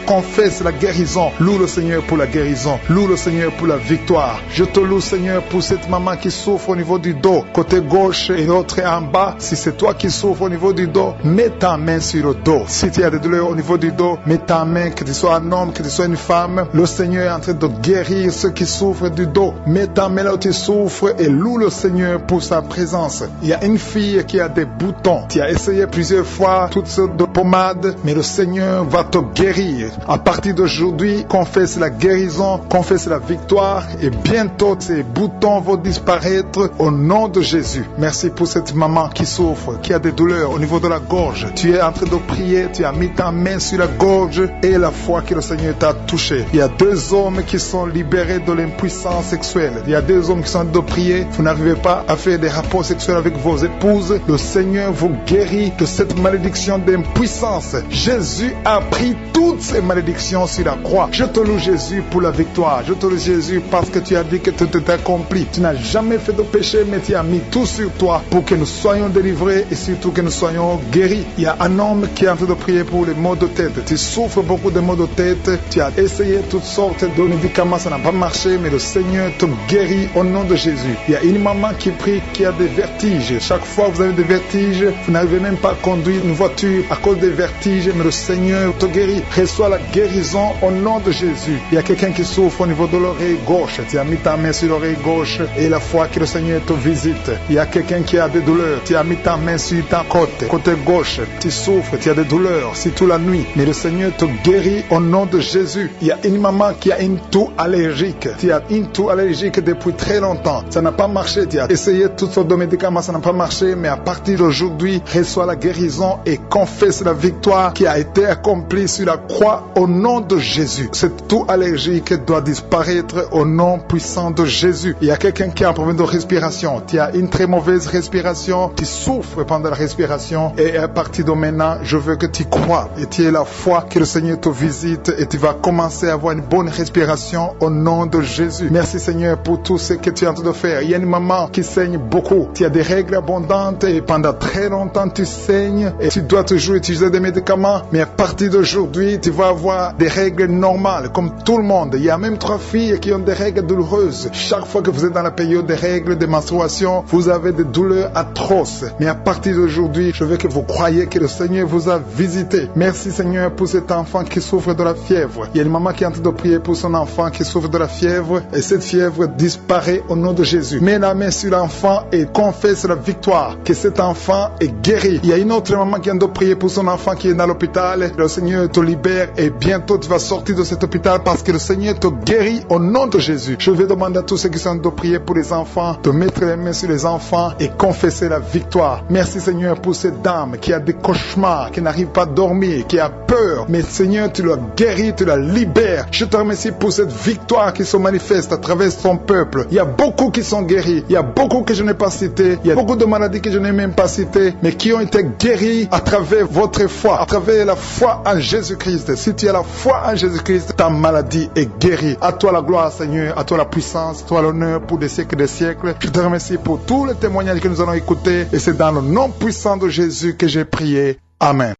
confesse la guérison. Loue le Seigneur pour la guérison. Loue le Seigneur pour la victoire. Je te loue Seigneur pour cette maman qui souffre au niveau du dos, côté gauche et l'autre en bas. Si c'est toi qui souffres au niveau du dos, mets ta main sur le dos. Si tu as des douleurs au niveau du dos, mets ta main, que tu sois un homme, que tu sois une femme. Le Seigneur est en train de guérir ceux qui souffrent du dos. Mets ta main là où tu souffres et loue le Seigneur pour sa présence. Il y a une fille qui a des boutons. Tu as essayé plusieurs fois toutes sortes de pommades, mais le Seigneur va te guérir. À partir d'aujourd'hui, confesse la guérison, confesse la victoire et bientôt ces boutons vont disparaître au nom de Jésus. Merci pour cette maman qui souffre, qui a des douleurs au niveau de la gorge. Tu es en train de prier, tu as mis ta main sur la gorge et la foi que le Seigneur t'a touché. Il y a deux hommes qui sont libérés de l'impuissance sexuelle. Il y a deux hommes qui sont en train de prier. Vous n'arrivez pas à faire des rapports sexuels avec vos épouses. Le Seigneur vous guérit de cette malédiction d'impuissance. Jésus a pris toutes ces malédictions sur la croix. Je te loue Jésus pour la victoire. Je te loue Jésus parce que tu as dit que tout est accompli. Tu n'as jamais fait de péché, mais tu as mis tout sur toi pour que nous soyons délivrés et surtout que nous soyons guéris. Il y a un homme qui est en train de prier pour les maux de tête. Tu souffres beaucoup de maux de tête. Tu as essayé toutes sortes de médicaments, ça n'a pas marché, mais le Seigneur te guérit au nom de Jésus. Il y a une maman qui prie, qui a des vertiges. Chaque fois que vous avez des vertiges, vous n'arrivez même pas à conduire une voiture à cause des vertiges, mais le Seigneur te guérit. Reçois la guérison au nom de Jésus. Il y a quelqu'un qui souffre au niveau de l'oreille gauche. Tu as mis ta main sur l'oreille gauche et la foi que le Seigneur te visite. Il y a quelqu'un qui a des douleurs. Tu as mis ta main sur ta côté gauche. Tu souffres, tu as des douleurs, c'est toute la nuit. Mais le Seigneur te guérit au nom de Jésus. Il y a une maman qui a une toux allergique. Tu as une toux allergique depuis très longtemps. Ça n'a pas marché. Tu Tu as essayé toutes sortes de médicaments, ça n'a pas marché, mais à partir d'aujourd'hui, reçois la guérison et confesse la victoire qui a été accomplie sur la croix au nom de Jésus. Cette toux allergique doit disparaître au nom puissant de Jésus. Il y a quelqu'un qui a un problème de respiration. Tu as une très mauvaise respiration, tu souffres pendant la respiration et à partir de maintenant, je veux que tu crois et tu aies la foi que le Seigneur te visite et tu vas commencer à avoir une bonne respiration au nom de Jésus. Merci Seigneur pour tout ce que tu es en train de faire. Il y a une maman qui saigne beaucoup. Tu as des règles abondantes et pendant très longtemps tu saignes et tu dois toujours utiliser des médicaments, mais à partir d'aujourd'hui, tu vas avoir des règles normales comme tout le monde. Il y a même 3 filles qui ont des règles douloureuses. Chaque fois que vous êtes dans la période des règles, des menstruations, vous avez des douleurs atroces. Mais à partir d'aujourd'hui, je veux que vous croyiez que le Seigneur vous a visité. Merci Seigneur pour cet enfant qui souffre de la fièvre. Il y a une maman qui est en train de prier pour son enfant qui souffre de la fièvre et cette fièvre disparaît au nom de Jésus. Mets la main sur l'enfant et confesse la victoire, que cet enfant est guéri. Il y a une autre maman qui est en train de prier pour son enfant qui est dans l'hôpital. Le Seigneur te libère et bientôt tu vas sortir de cet hôpital parce que le Seigneur te guérit au nom de Jésus. Je vais demander à tous ceux qui sont en train de prier pour les enfants de mettre les mains sur les enfants et confesser la victoire. Merci Seigneur pour cette dame qui a des cauchemars, qui n'arrive pas à dormir, qui a peur. Mais Seigneur, tu la guéris, tu la libères. Je te remercie pour cette victoire qui se manifeste à travers ton peuple. Il y a beaucoup qui sont guéris. Il y a beaucoup que je n'ai pas cités. Il y a beaucoup de maladies que je n'ai même pas citées, mais qui ont été guéries à travers votre foi, à travers la foi en Jésus-Christ. Si tu as la foi en Jésus-Christ, ta maladie est guérie. À toi la gloire, Seigneur, à toi la puissance, à toi l'honneur pour des siècles et des siècles. Je te remercie pour tous les témoignages que nous allons écouter et c'est dans le nom puissant de Jésus que j'ai prié. Amen.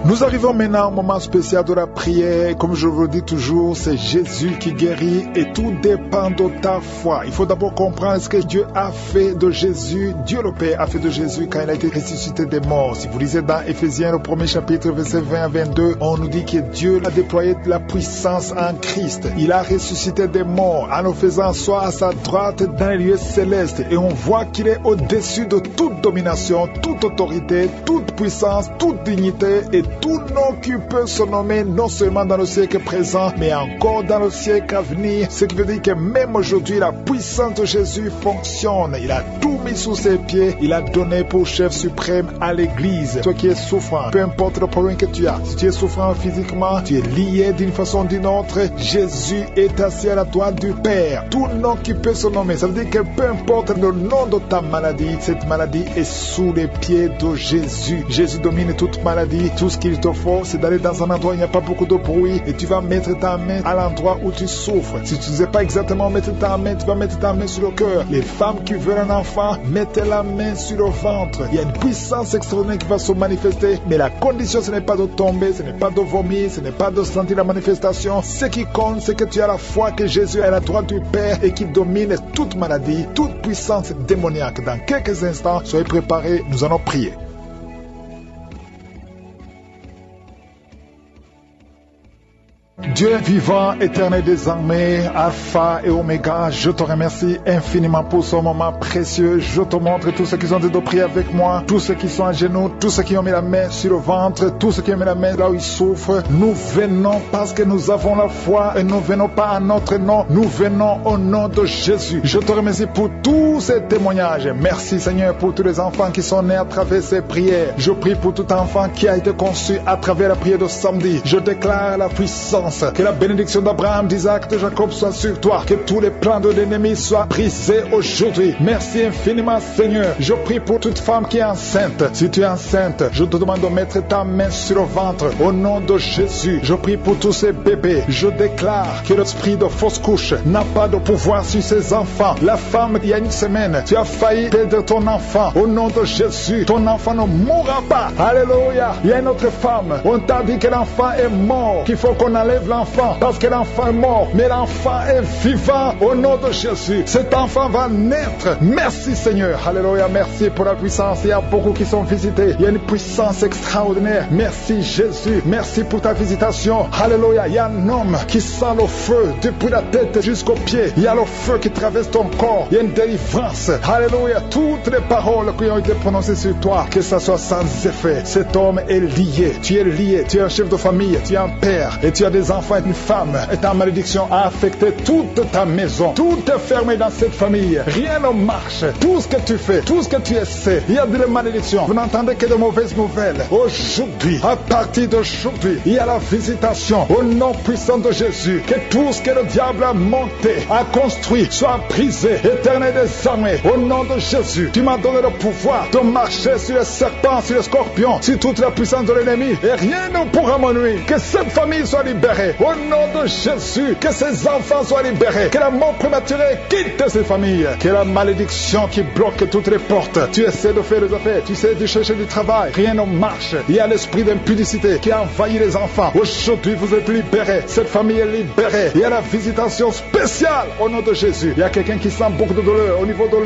Nous arrivons maintenant au moment spécial de la prière. Comme je vous le dis toujours, c'est Jésus qui guérit et tout dépend de ta foi. Il faut d'abord comprendre ce que Dieu a fait de Jésus. Dieu le Père a fait de Jésus quand il a été ressuscité des morts. Si vous lisez dans Éphésiens, le 1er chapitre, versets 20 à 22, on nous dit que Dieu a déployé de la puissance en Christ. Il a ressuscité des morts en nous faisant asseoir à sa droite dans les lieux célestes. Et on voit qu'il est au-dessus de toute domination, toute autorité, toute puissance, toute dignité et tout nom qui peut se nommer non seulement dans le siècle présent, mais encore dans le siècle à venir. Ce qui veut dire que même aujourd'hui, la puissance de Jésus fonctionne. Il a tout mis sous ses pieds. Il a donné pour chef suprême à l'Église. Toi qui es souffrant, peu importe le problème que tu as, si tu es souffrant physiquement, tu es lié d'une façon ou d'une autre, Jésus est assis à la droite du Père. Tout nom qui peut se nommer, ça veut dire que peu importe le nom de ta maladie, cette maladie est sous les pieds de Jésus. Jésus domine toute maladie. Tout ce qu'il te faut, c'est d'aller dans un endroit où il n'y a pas beaucoup de bruit et tu vas mettre ta main à l'endroit où tu souffres. Si tu ne sais pas exactement mettre ta main, tu vas mettre ta main sur le cœur. Les femmes qui veulent un enfant, mettez la main sur le ventre. Il y a une puissance extraordinaire qui va se manifester, mais la condition, ce n'est pas de tomber, ce n'est pas de vomir, ce n'est pas de sentir la manifestation. Ce qui compte, c'est que tu as la foi que Jésus est à la droite du Père et qui domine toute maladie, toute puissance démoniaque. Dans quelques instants, soyez préparés, nous allons prier. Dieu vivant, éternel désormais, Alpha et Oméga, je te remercie infiniment pour ce moment précieux. Je te montre tous ceux qui sont de prier avec moi, tous ceux qui sont à genoux, tous ceux qui ont mis la main sur le ventre, tous ceux qui ont mis la main là où ils souffrent. Nous venons parce que nous avons la foi et nous venons pas à notre nom, nous venons au nom de Jésus. Je te remercie pour tous ces témoignages. Merci Seigneur pour tous les enfants qui sont nés à travers ces prières. Je prie pour tout enfant qui a été conçu à travers la prière de samedi. Je déclare la puissance. Que la bénédiction d'Abraham, d'Isaac, de Jacob soit sur toi. Que tous les plans de l'ennemi soient brisés aujourd'hui. Merci infiniment Seigneur. Je prie pour toute femme qui est enceinte. Si tu es enceinte, je te demande de mettre ta main sur le ventre. Au nom de Jésus, je prie pour tous ces bébés. Je déclare que l'esprit de fausse couche n'a pas de pouvoir sur ces enfants. La femme, il y a une semaine, tu as failli perdre ton enfant. Au nom de Jésus, ton enfant ne mourra pas. Alléluia. Il y a une autre femme. On t'a dit que l'enfant est mort. Qu'il faut qu'on enlève l'enfant, parce que l'enfant est mort, mais l'enfant est vivant au nom de Jésus. Cet enfant va naître. Merci Seigneur. Alléluia, merci pour la puissance. Il y a beaucoup qui sont visités. Il y a une puissance extraordinaire. Merci Jésus. Merci pour ta visitation. Alléluia, il y a un homme qui sent le feu depuis la tête jusqu'aux pieds. Il y a le feu qui traverse ton corps. Il y a une délivrance. Alléluia, toutes les paroles qui ont été prononcées sur toi, que ça soit sans effet. Cet homme est lié. Tu es lié. Tu es un chef de famille. Tu es un père. Et tu as des enfants et une femme. Et ta malédiction a affecté toute ta maison. Tout est fermé dans cette famille. Rien ne marche. Tout ce que tu fais, tout ce que tu essaies, il y a de la malédiction. Vous n'entendez que de mauvaises nouvelles. Aujourd'hui, à partir d'aujourd'hui, il y a la visitation au nom puissant de Jésus. Que tout ce que le diable a monté, a construit, soit brisé. Éternel des armées, au nom de Jésus, tu m'as donné le pouvoir de marcher sur les serpents, sur les scorpions, sur toute la puissance de l'ennemi. Et rien ne pourra me nuire. Que cette famille soit libérée. Au nom de Jésus, que ces enfants soient libérés. Que la mort prématurée quitte ces familles. Que la malédiction qui bloque toutes les portes. Tu essaies de faire des affaires, tu essaies de chercher du travail. Rien ne marche. Il y a l'esprit d'impudicité qui a envahi les enfants. Aujourd'hui, vous êtes libérés. Cette famille est libérée. Il y a la visitation spéciale au nom de Jésus. Il y a quelqu'un qui sent beaucoup de douleur au niveau de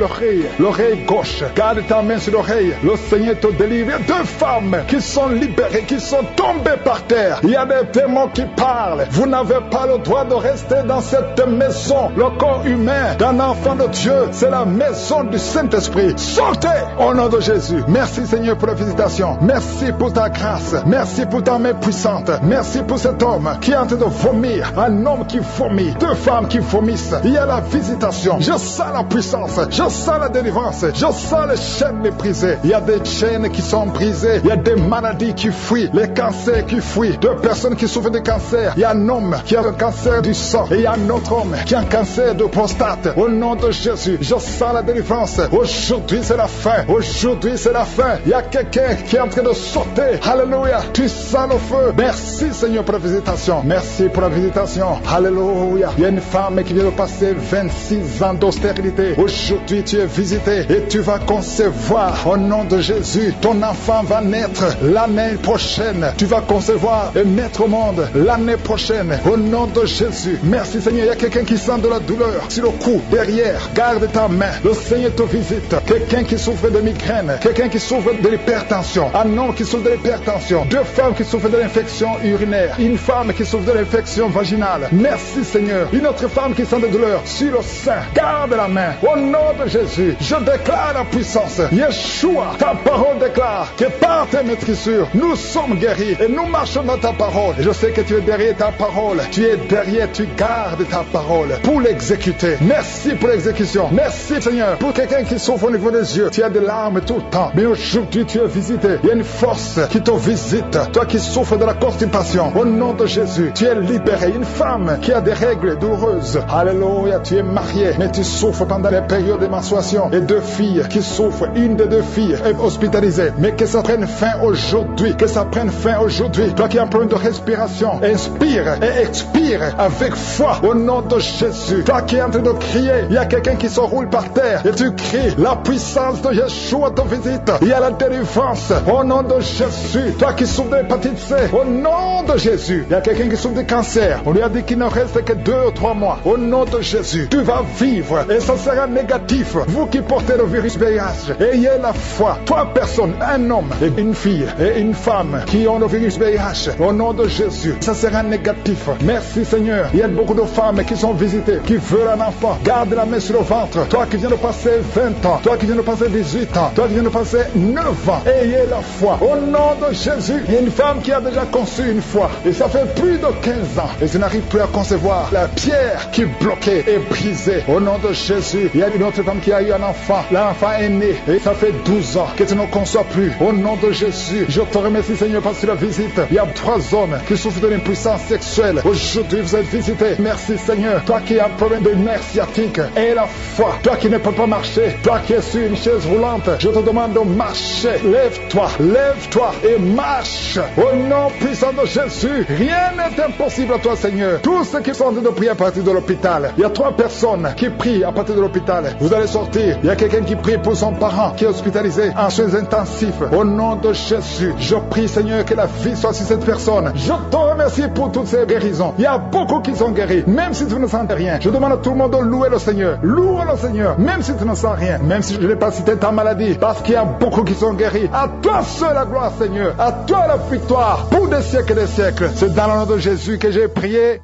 l'oreille gauche. Garde ta main sur l'oreille. Le Seigneur te délivre. Il y a 2 femmes qui sont libérées, qui sont tombées par terre. Il y a des démons qui parlent. Vous n'avez pas le droit de rester dans cette maison. Le corps humain d'un enfant de Dieu, c'est la maison du Saint-Esprit. Sortez au nom de Jésus. Merci Seigneur pour la visitation. Merci pour ta grâce. Merci pour ta main puissante. Merci pour cet homme qui est en train de vomir. Un homme qui vomit. 2 femmes qui vomissent. Il y a la visitation. Je sens la puissance. Je sens la délivrance. Je sens les chaînes les brisées. Il y a des chaînes qui sont brisées. Il y a des maladies qui fuient. Les cancers qui fuient. 2 personnes qui souffrent de cancer. Il y a un homme qui a un cancer du sang. Et il y a un autre homme qui a un cancer de prostate. Au nom de Jésus, je sens la délivrance. Aujourd'hui, c'est la fin. Aujourd'hui, c'est la fin. Il y a quelqu'un qui est en train de sauter. Alléluia. Tu sens le feu. Merci, Seigneur, pour la visitation. Merci pour la visitation. Alléluia. Il y a une femme qui vient de passer 26 ans d'austérité. Aujourd'hui, tu es visité et tu vas concevoir. Au nom de Jésus, ton enfant va naître l'année prochaine. Tu vas concevoir et mettre au monde l'année prochaine. Au nom de Jésus. Merci, Seigneur. Il y a quelqu'un qui sent de la douleur sur le cou, derrière. Garde ta main. Le Seigneur te visite. Quelqu'un qui souffre de migraine. Quelqu'un qui souffre de l'hypertension. Un homme qui souffre de l'hypertension. 2 femmes qui souffrent de l'infection urinaire. Une femme qui souffre de l'infection vaginale. Merci Seigneur. Une autre femme qui sent de douleur sur le sein. Garde la main. Au nom de Jésus, je déclare la puissance. Yeshua, ta parole déclare que par tes maîtrissures, nous sommes guéris et nous marchons dans ta parole. Et je sais que tu es derrière ta parole. Tu es derrière, tu gardes ta parole pour l'exécuter. Merci pour l'exécution. Merci Seigneur. Pour quelqu'un qui souffre au niveau des yeux, tu as des larmes tout le temps. Mais aujourd'hui, tu es visité. Il y a une force qui te visite. Toi qui souffres de la constipation, au nom de Jésus, tu es libéré. Une femme qui a des règles douloureuses. Alléluia, tu es marié, mais tu souffres pendant les périodes de menstruation. Et 2 filles qui souffrent. Une des 2 filles est hospitalisée. Mais que ça prenne fin aujourd'hui. Que ça prenne fin aujourd'hui. Toi qui as un problème de respiration, inspire et expire avec foi au nom de Jésus. Toi qui es en train de crier, il y a quelqu'un qui se roule par terre et tu cries, la puissance de Yeshua te visite. Il y a la délivrance au nom de Jésus. Toi qui souffres de l'hépatite C, au nom de Jésus. Il y a quelqu'un qui souffre de cancer. On lui a dit qu'il ne reste que 2 ou 3 mois. Au nom de Jésus, tu vas vivre et ça sera négatif. Vous qui portez le virus VIH, ayez la foi. 3 personnes, un homme et une fille et une femme qui ont le virus VIH. Au nom de Jésus, ça sera négatif. Merci Seigneur. Il y a beaucoup de femmes qui sont visitées, qui veulent un enfant. Garde la main sur le ventre. Toi qui viens de passer 20 ans, toi qui viens de passer 18 ans, toi qui viens de passer 9 ans, ayez la foi. Au nom de Jésus, il y a une femme qui a déjà conçu une fois. Et ça fait plus de 15 ans. Et tu n'arrives plus à concevoir. La pierre qui bloquait est brisée. Au nom de Jésus, il y a une autre femme qui a eu un enfant. L'enfant est né. Et ça fait 12 ans que tu ne conçois plus. Au nom de Jésus, je te remercie Seigneur parce que la visite. Il y a 3 hommes qui souffrent de l'impuissance sexuelle. Aujourd'hui, vous êtes visités. Merci Seigneur. Toi qui as un problème de nerf sciatique, aie la foi. Toi qui ne peux pas marcher, toi qui es sur une chaise roulante, je te demande de marcher. Lève-toi et marche. Au nom puissant de Jésus, rien n'est impossible à toi Seigneur. Tous ceux qui sont en train de prier à partir de l'hôpital, il y a 3 personnes qui prient à partir de l'hôpital. Vous allez sortir. Il y a quelqu'un qui prie pour son parent qui est hospitalisé en soins intensifs. Au nom de Jésus, je prie Seigneur que la vie soit sur cette personne. Je te remercie pour toutes ces guérisons. Il y a beaucoup qui sont guéris, même si tu ne sens rien. Je demande à tout le monde de louer le Seigneur. Loue le Seigneur, même si tu ne sens rien. Même si je n'ai pas cité ta maladie, parce qu'il y a beaucoup qui sont guéris. À toi seul la gloire, Seigneur. À toi la victoire pour des siècles et des siècles. C'est dans le nom de Jésus que j'ai prié.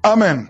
Amen.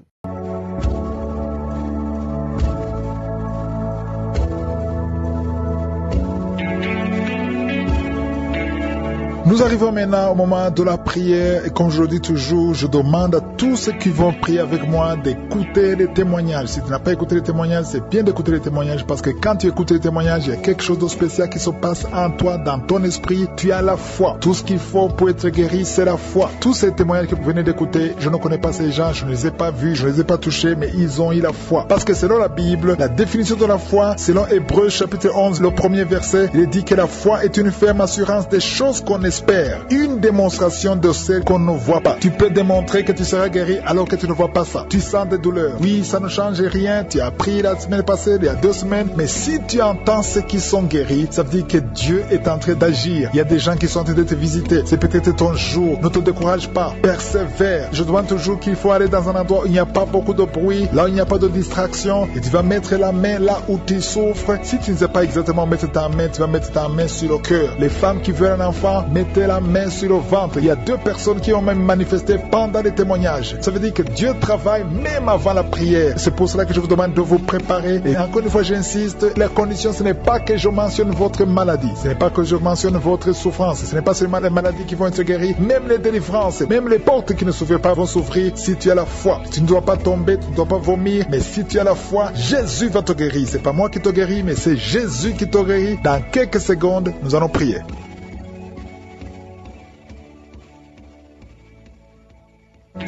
Nous arrivons maintenant au moment de la prière et comme je le dis toujours, je demande à tous ceux qui vont prier avec moi d'écouter les témoignages. Si tu n'as pas écouté les témoignages, c'est bien d'écouter les témoignages parce que quand tu écoutes les témoignages, il y a quelque chose de spécial qui se passe en toi, dans ton esprit. Tu as la foi. Tout ce qu'il faut pour être guéri, c'est la foi. Tous ces témoignages que vous venez d'écouter, je ne connais pas ces gens, je ne les ai pas vus, je ne les ai pas touchés, mais ils ont eu la foi. Parce que selon la Bible, la définition de la foi, selon Hébreux chapitre 11, le premier verset, il est dit que la foi est une ferme assurance des choses qu'on espère. Une démonstration de celles qu'on ne voit pas. Tu peux démontrer que tu seras guéri alors que tu ne vois pas ça. Tu sens des douleurs. Oui, ça ne change rien. Tu as pris la semaine passée, il y a 2 semaines. Mais si tu entends ceux qui sont guéris, ça veut dire que Dieu est en train d'agir. Il y a des gens qui sont en train de te visiter. C'est peut-être ton jour. Ne te décourage pas. Persévère. Je demande toujours qu'il faut aller dans un endroit où il n'y a pas beaucoup de bruit, là où il n'y a pas de distraction. Et tu vas mettre la main là où tu souffres. Si tu ne sais pas exactement mettre ta main, tu vas mettre ta main sur le cœur. Les femmes qui veulent un enfant, mettez la main sur le ventre. Il y a 2 personnes qui ont même manifesté pendant les témoignages. Ça veut dire que Dieu travaille même avant la prière. C'est pour cela que je vous demande de vous préparer. Et encore une fois, j'insiste, la condition, ce n'est pas que je mentionne votre maladie. Ce n'est pas que je mentionne votre souffrance. Ce n'est pas seulement les maladies qui vont être guéries. Même les délivrances, même les portes qui ne s'ouvrent pas vont s'ouvrir si tu as la foi. Tu ne dois pas tomber, tu ne dois pas vomir. Mais si tu as la foi, Jésus va te guérir. C'est pas moi qui te guéris, mais c'est Jésus qui te guérit. Dans quelques secondes, nous allons prier.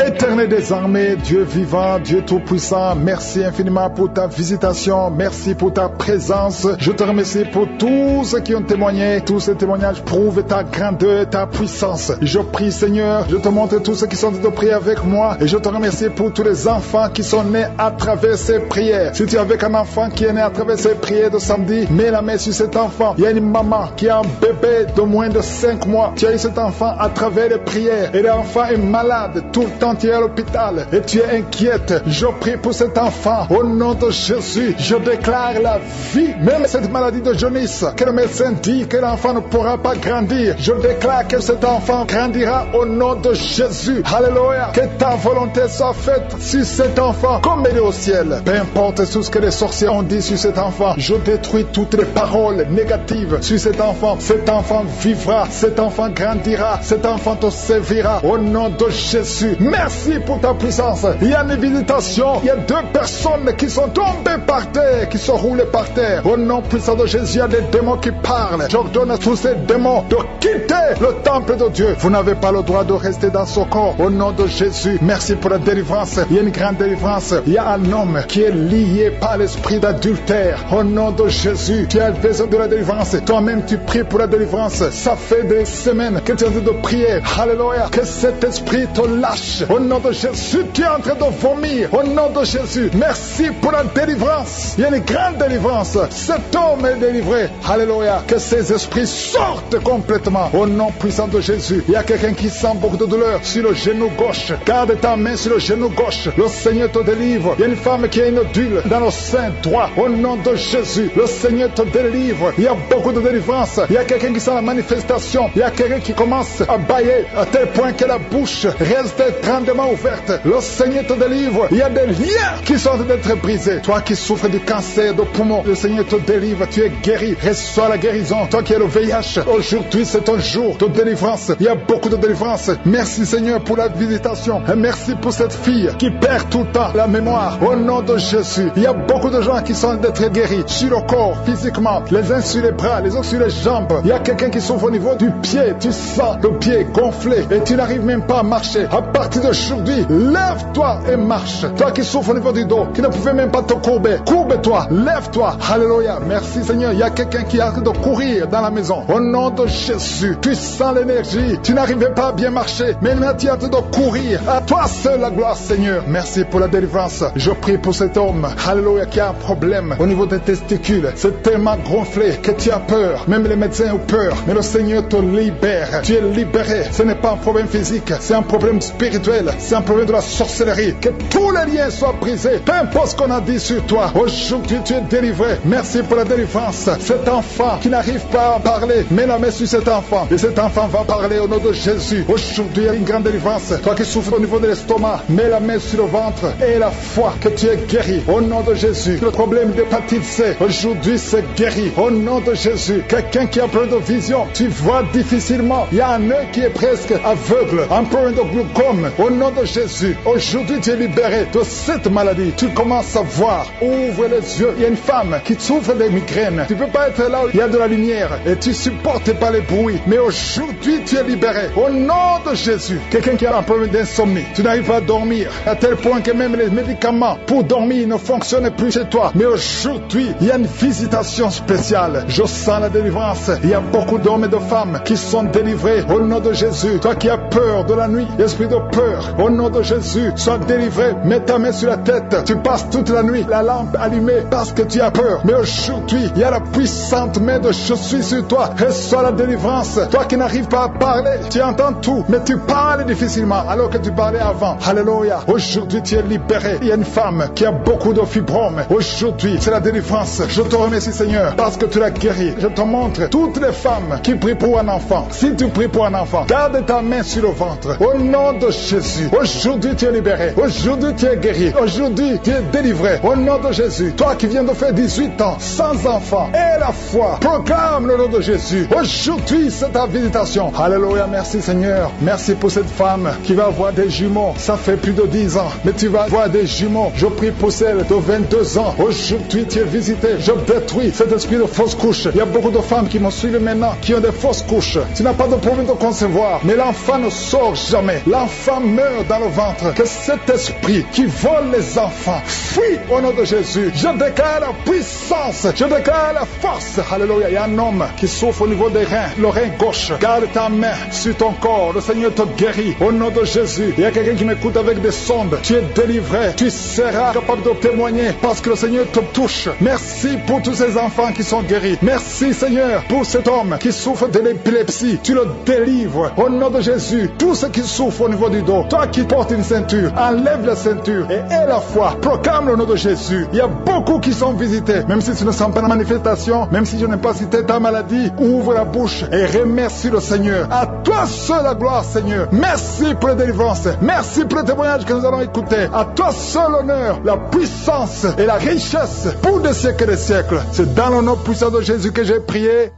Éternel des armées, Dieu vivant, Dieu tout-puissant, merci infiniment pour ta visitation, merci pour ta présence. Je te remercie pour tous ceux qui ont témoigné. Tous ces témoignages prouvent ta grandeur et ta puissance. Je prie, Seigneur, je te montre tous ceux qui sont de prier avec moi et je te remercie pour tous les enfants qui sont nés à travers ces prières. Si tu es avec un enfant qui est né à travers ces prières de samedi, mets la main sur cet enfant. Il y a une maman qui a un bébé de moins de 5 mois. Tu as eu cet enfant à travers les prières et l'enfant est malade tout le temps. Tu es à l'hôpital et tu es inquiète. Je prie pour cet enfant. Au nom de Jésus, je déclare la vie. Même cette maladie de jaunisse, que le médecin dit que l'enfant ne pourra pas grandir. Je déclare que cet enfant grandira au nom de Jésus. Alléluia. Que ta volonté soit faite sur cet enfant comme elle est au ciel. Peu importe tout ce que les sorciers ont dit sur cet enfant, je détruis toutes les paroles négatives sur cet enfant. Cet enfant vivra, cet enfant grandira, cet enfant te servira au nom de Jésus. Merci pour ta puissance. Il y a une visitation. Il y a 2 personnes qui sont tombées par terre, qui sont roulées par terre. Au nom puissant de Jésus, il y a des démons qui parlent. J'ordonne à tous ces démons de quitter le temple de Dieu. Vous n'avez pas le droit de rester dans ce corps. Au nom de Jésus, merci pour la délivrance. Il y a une grande délivrance. Il y a un homme qui est lié par l'esprit d'adultère. Au nom de Jésus, tu as besoin de la délivrance. Toi-même, tu pries pour la délivrance. Ça fait des semaines que tu es en train de prier. Alléluia. Que cet esprit te lâche. Au nom de Jésus, tu es en train de vomir. Au nom de Jésus, merci pour la délivrance. Il y a une grande délivrance. Cet homme est délivré. Alléluia. Que ces esprits sortent complètement. Au nom puissant de Jésus. Il y a quelqu'un qui sent beaucoup de douleur sur le genou gauche. Garde ta main sur le genou gauche. Le Seigneur te délivre. Il y a une femme qui a une nodule dans le sein droit. Au nom de Jésus, le Seigneur te délivre. Il y a beaucoup de délivrance. Il y a quelqu'un qui sent la manifestation. Il y a quelqu'un qui commence à bâiller à tel point que la bouche reste grandement ouverte. Le Seigneur te délivre. Il y a des liens qui sont en train d'être brisés. Toi qui souffres du cancer de poumon, le Seigneur te délivre. Tu es guéri. Reçois la guérison. Toi qui as le VIH, aujourd'hui c'est ton jour de délivrance. Il y a beaucoup de délivrance. Merci Seigneur pour la visitation. Et merci pour cette fille qui perd tout le temps la mémoire. Au nom de Jésus, il y a beaucoup de gens qui sont en train d'être guéris sur le corps, physiquement, les uns sur les bras, les autres sur les jambes. Il y a quelqu'un qui souffre au niveau du pied. Tu sens le pied gonflé et tu n'arrives même pas à marcher. À partir d'aujourd'hui, lève-toi et marche. Toi qui souffres au niveau du dos, qui ne pouvais même pas te courber, courbe-toi, lève-toi. Alléluia. Merci Seigneur. Il y a quelqu'un qui a de courir dans la maison. Au nom de Jésus, tu sens l'énergie. Tu n'arrivais pas à bien marcher, mais maintenant tu as de courir. À toi seul la gloire Seigneur. Merci pour la délivrance. Je prie pour cet homme, alléluia, qui a un problème au niveau des testicules. C'est tellement gonflé que tu as peur. Même les médecins ont peur. Mais le Seigneur te libère. Tu es libéré. Ce n'est pas un problème physique, c'est un problème spirituel. c'est un problème de la sorcellerie. Que tous les liens soient brisés. Peu importe ce qu'on a dit sur toi. Aujourd'hui, tu es délivré. Merci pour la délivrance. Cet enfant qui n'arrive pas à parler, mets la main sur cet enfant. Et cet enfant va parler au nom de Jésus. Aujourd'hui, il y a une grande délivrance. Toi qui souffres au niveau de l'estomac, mets la main sur le ventre et la foi que tu es guéri. Au nom de Jésus. Le problème d'hépatite C, aujourd'hui, c'est guéri. Au nom de Jésus. Quelqu'un qui a plein de vision, tu vois difficilement. Il y a un œil qui est presque aveugle. Un problème de glaucome. Au nom de Jésus. Aujourd'hui, tu es libéré de cette maladie. Tu commences à voir. Ouvre les yeux. Il y a une femme qui souffre des migraines. Tu ne peux pas être là où il y a de la lumière et tu supportes pas les bruits. Mais aujourd'hui, tu es libéré. Au nom de Jésus. Quelqu'un qui a un problème d'insomnie. Tu n'arrives pas à dormir. À tel point que même les médicaments pour dormir ne fonctionnent plus chez toi. Mais aujourd'hui, il y a une visitation spéciale. Je sens la délivrance. Il y a beaucoup d'hommes et de femmes qui sont délivrés. Au nom de Jésus. Toi qui as peur de la nuit, esprit de peur. Au nom de Jésus, sois délivré. Mets ta main sur la tête. Tu passes toute la nuit, la lampe allumée parce que tu as peur. Mais aujourd'hui, il y a la puissante main de je suis sur toi. Reçois la délivrance. Toi qui n'arrives pas à parler, tu entends tout, mais tu parles difficilement alors que tu parlais avant. Alléluia. Aujourd'hui, tu es libéré. Il y a une femme qui a beaucoup de fibromes. Aujourd'hui, c'est la délivrance. Je te remercie, Seigneur, parce que tu l'as guéri. Je te montre toutes les femmes qui prient pour un enfant. Si tu pries pour un enfant, garde ta main sur le ventre. Au nom de Jésus. Aujourd'hui, tu es libéré. Aujourd'hui, tu es guéri. Aujourd'hui, tu es délivré. Au nom de Jésus. Toi qui viens de faire 18 ans, sans enfant, et la foi, proclame le nom de Jésus. Aujourd'hui, c'est ta visitation. Alléluia. Merci, Seigneur. Merci pour cette femme qui va avoir des jumeaux. Ça fait plus de 10 ans, mais tu vas voir des jumeaux. Je prie pour celle de 22 ans. Aujourd'hui, tu es visité. Je détruis cet esprit de fausse couche. Il y a beaucoup de femmes qui me suivent maintenant, qui ont des fausses couches. Tu n'as pas de problème de concevoir, mais l'enfant ne sort jamais. L'enfant meurt dans le ventre. Que cet esprit qui vole les enfants fuit au nom de Jésus. Je déclare la puissance. Je déclare la force. Alléluia. Il y a un homme qui souffre au niveau des reins, le rein gauche. Garde ta main sur ton corps. Le Seigneur te guérit au nom de Jésus. Il y a quelqu'un qui m'écoute avec des sondes. Tu es délivré. Tu seras capable de témoigner parce que le Seigneur te touche. Merci pour tous ces enfants qui sont guéris. Merci, Seigneur, pour cet homme qui souffre de l'épilepsie. Tu le délivres au nom de Jésus. Tous ceux qui souffrent au niveau du dos, toi qui portes une ceinture, enlève la ceinture et aie la foi. Proclame le nom de Jésus. Il y a beaucoup qui sont visités. Même si tu ne sens pas la manifestation, même si je n'ai pas cité ta maladie, ouvre la bouche et remercie le Seigneur. À toi seul la gloire, Seigneur. Merci pour la délivrance. Merci pour le témoignage que nous allons écouter. À toi seul l'honneur, la puissance et la richesse pour des siècles et des siècles. C'est dans le nom puissant de Jésus que j'ai prié.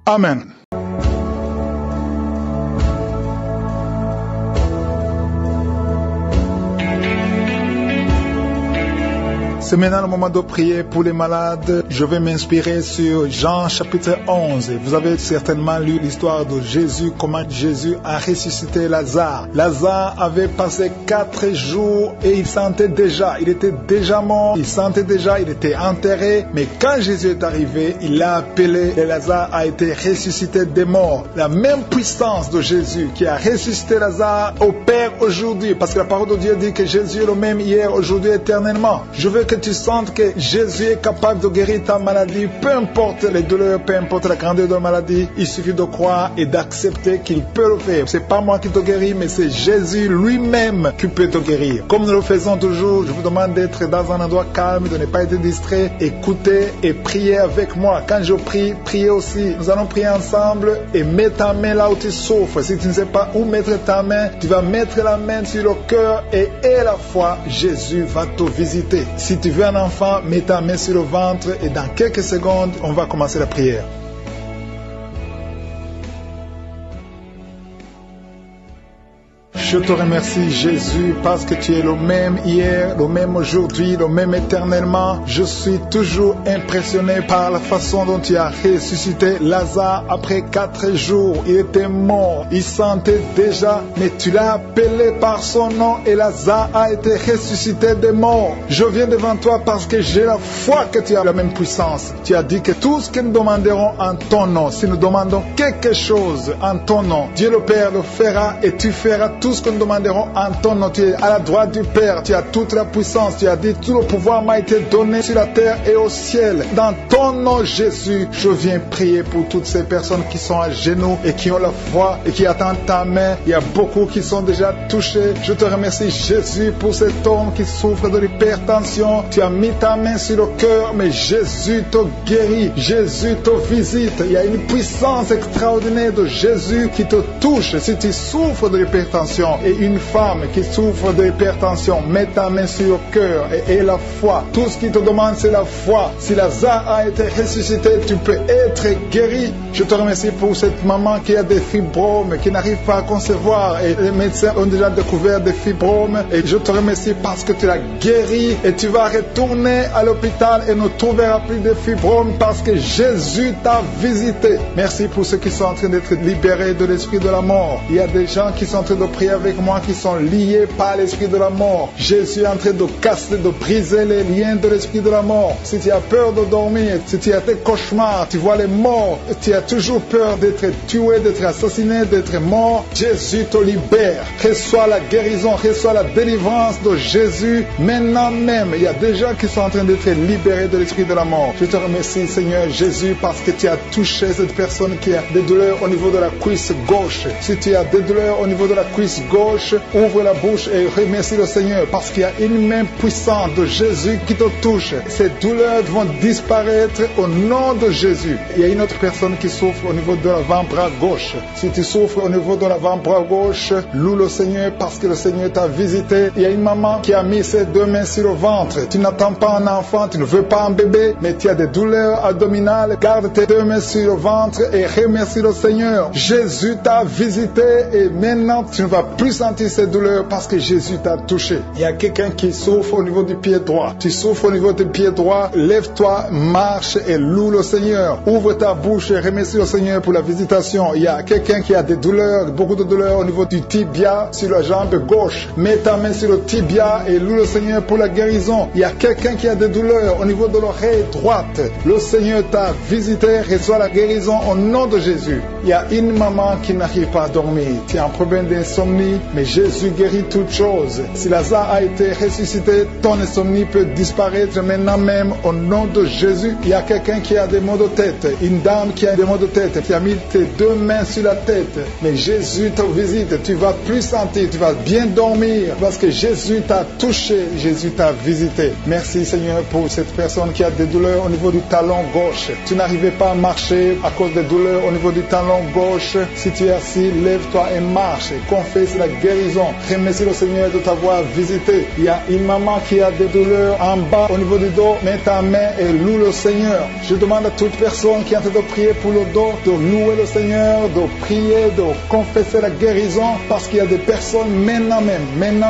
Amen. C'est maintenant le moment de prier pour les malades. Je vais m'inspirer sur Jean chapitre 11. Vous avez certainement lu l'histoire de Jésus, comment Jésus a ressuscité Lazare. Lazare avait passé 4 jours et il sentait déjà, il était déjà mort, il sentait déjà, il était enterré. Mais quand Jésus est arrivé, il l'a appelé et Lazare a été ressuscité des morts. La même puissance de Jésus qui a ressuscité Lazare opère aujourd'hui, parce que la parole de Dieu dit que Jésus est le même hier, aujourd'hui, éternellement. Je veux que tu sentes que Jésus est capable de guérir ta maladie, peu importe les douleurs, peu importe la grandeur de la maladie, il suffit de croire et d'accepter qu'il peut le faire. C'est pas moi qui te guéris, mais c'est Jésus lui-même qui peut te guérir. Comme nous le faisons toujours, je vous demande d'être dans un endroit calme, de ne pas être distrait, écoutez et priez avec moi. Quand je prie, priez aussi. Nous allons prier ensemble et mets ta main là où tu souffres. Si tu ne sais pas où mettre ta main, tu vas mettre la main sur le cœur et à la fois, Jésus va te visiter. Si tu veux un enfant, mets ta main sur le ventre et dans quelques secondes, on va commencer la prière. Je te remercie, Jésus, parce que tu es le même hier, le même aujourd'hui, le même éternellement. Je suis toujours impressionné par la façon dont tu as ressuscité Lazare après 4 jours. Il était mort, il sentait déjà, mais tu l'as appelé par son nom et Lazare a été ressuscité des morts. Je viens devant toi parce que j'ai la foi que tu as la même puissance. Tu as dit que tout ce que nous demanderons en ton nom, si nous demandons quelque chose en ton nom, Dieu le Père le fera et tu feras tout ce que nous demanderons en ton nom. Tu es à la droite du Père, tu as toute la puissance, tu as dit tout le pouvoir m'a été donné sur la terre et au ciel. Dans ton nom Jésus, je viens prier pour toutes ces personnes qui sont à genoux et qui ont la foi et qui attendent ta main. Il y a beaucoup qui sont déjà touchés. Je te remercie Jésus pour cet homme qui souffre de l'hypertension. Tu as mis ta main sur le cœur, mais Jésus te guérit, Jésus te visite. Il y a une puissance extraordinaire de Jésus qui te touche. Si tu souffres de l'hypertension et une femme qui souffre de l'hypertension, mets ta main sur le cœur et la foi. Tout ce qu'il te demande, c'est la foi. Si Lazare a été ressuscité, tu peux être guéri. Je te remercie pour cette maman qui a des fibromes, qui n'arrive pas à concevoir et les médecins ont déjà découvert des fibromes. Et je te remercie parce que tu l'as guéri et tu vas retourner à l'hôpital et ne trouveras plus de fibromes parce que Jésus t'a visité. Merci pour ceux qui sont en train d'être libérés de l'esprit de la mort. Il y a des gens qui sont en train de prier avec moi qui sont liés par l'esprit de la mort. Jésus est en train de casser, de briser les liens de l'esprit de la mort. Si tu as peur de dormir, si tu as des cauchemars, tu vois les morts, tu as toujours peur d'être tué, d'être assassiné, d'être mort, Jésus te libère. Reçois la guérison, reçois la délivrance de Jésus maintenant même. Il y a des gens qui sont en train d'être libérés de l'esprit de la mort. Je te remercie Seigneur Jésus parce que tu as touché cette personne qui a des douleurs au niveau de la cuisse gauche. Si tu as des douleurs au niveau de la cuisse gauche, ouvre la bouche et remercie le Seigneur parce qu'il y a une main puissante de Jésus qui te touche. Ces douleurs vont disparaître au nom de Jésus. Il y a une autre personne qui souffre au niveau de l'avant-bras gauche. Si tu souffres au niveau de l'avant-bras gauche, loue le Seigneur parce que le Seigneur t'a visité. Il y a une maman qui a mis ses deux mains sur le ventre. Tu n'attends pas un enfant, tu ne veux pas un bébé, mais tu as des douleurs abdominales. Garde tes deux mains sur le ventre et remercie le Seigneur. Jésus t'a visité et maintenant tu ne vas plus sentir ces douleurs parce que Jésus t'a touché. Il y a quelqu'un qui souffre au niveau du pied droit. Tu souffres au niveau du pied droit, lève-toi, marche et loue le Seigneur. Ouvre ta bouche et remercie le Seigneur pour la visitation. Il y a quelqu'un qui a des douleurs, beaucoup de douleurs au niveau du tibia, sur la jambe gauche. Mets ta main sur le tibia et loue le Seigneur pour la guérison. Il y a quelqu'un qui a des douleurs au niveau de l'oreille droite. Le Seigneur t'a visité, reçois la guérison au nom de Jésus. Il y a une maman qui n'arrive pas à dormir. Tu as un problème d'insomnie, mais Jésus guérit toutes choses. Si Lazare a été ressuscité, ton insomnie peut disparaître maintenant même au nom de Jésus. Il y a quelqu'un qui a des maux de tête, une dame qui a des maux de tête. Tu as mis tes deux mains sur la tête, mais Jésus te visite. Tu vas plus sentir, tu vas bien dormir parce que Jésus t'a touché, Jésus t'a visité. Merci Seigneur pour cette personne qui a des douleurs au niveau du talon gauche. Tu n'arrivais pas à marcher à cause des douleurs au niveau du talon gauche. Si tu es assis, lève-toi et marche. Confesse la guérison. Remercie le Seigneur de t'avoir visité. Il y a une maman qui a des douleurs en bas au niveau du dos. Mets ta main et loue le Seigneur. Je demande à toute personne qui est en train de prier pour le dos de louer le Seigneur, de prier, de confesser la guérison parce qu'il y a des personnes maintenant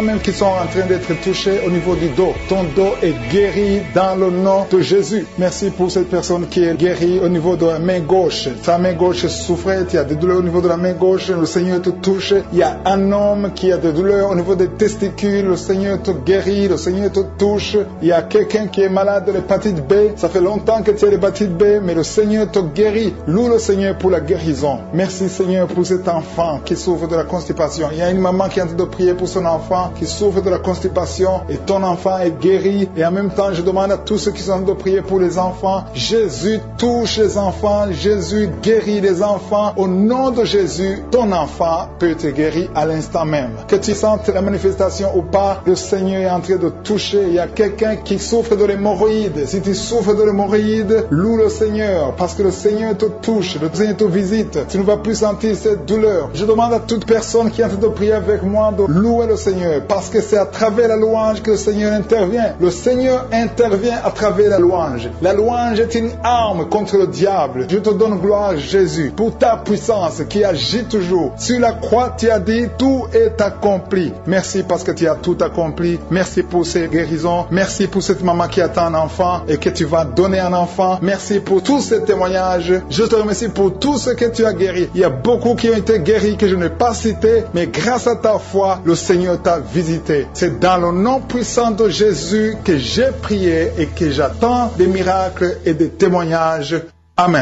même qui sont en train d'être touchées au niveau du dos. Ton dos est guéri dans le nom de Jésus. Merci pour cette personne qui est guérie au niveau de la main gauche. Ta main gauche souffrait, il y a des douleurs au niveau de la main gauche, le Seigneur te touche. Il y a un homme qui a des douleurs au niveau des testicules, le Seigneur te guérit, le Seigneur te touche. Il y a quelqu'un qui est malade de l'hépatite B, ça fait longtemps que tu as l'hépatite B, mais le Seigneur te guérit. Loue le Seigneur pour la guérison. Merci Seigneur pour cet enfant qui souffre de la constipation. Il y a une maman qui est en train de prier pour son enfant qui souffre de la constipation et ton enfant est guéri. Et en même temps, je demande à tous ceux qui sont en train de prier pour les enfants. Jésus touche les enfants, Jésus guérit les enfants. Au nom de Jésus, ton enfant peut te guérir à l'instant même. Que tu sentes la manifestation ou pas, le Seigneur est en train de toucher. Il y a quelqu'un qui souffre de l'hémorroïde. Si tu souffres de l'hémorroïde, loue le Seigneur parce que le Seigneur te touche, le Seigneur te visite. Tu ne vas plus sentir cette douleur. Je demande à toute personne qui est en train de prier avec moi de louer le Seigneur parce que c'est à travers la louange que le Seigneur intervient. Le Seigneur intervient à travers la louange. La louange est une arme contre le diable. Je te donne gloire Jésus pour ta puissance qui agit toujours. Sur la croix, tu as dit tout est accompli. Merci parce que tu as tout accompli. Merci pour ces guérisons. Merci pour cette maman qui attend un enfant et que tu vas donner un enfant. Merci pour tous ces témoignages. Je te remercie pour tout ce que tu as guéri. Il y a beaucoup qui ont été guéris que je n'ai pas cités, mais grâce à ta foi, le Seigneur t'a visité. C'est dans le nom puissant de Jésus que j'ai prié et que j'attends des miracles et des témoignages. Amen.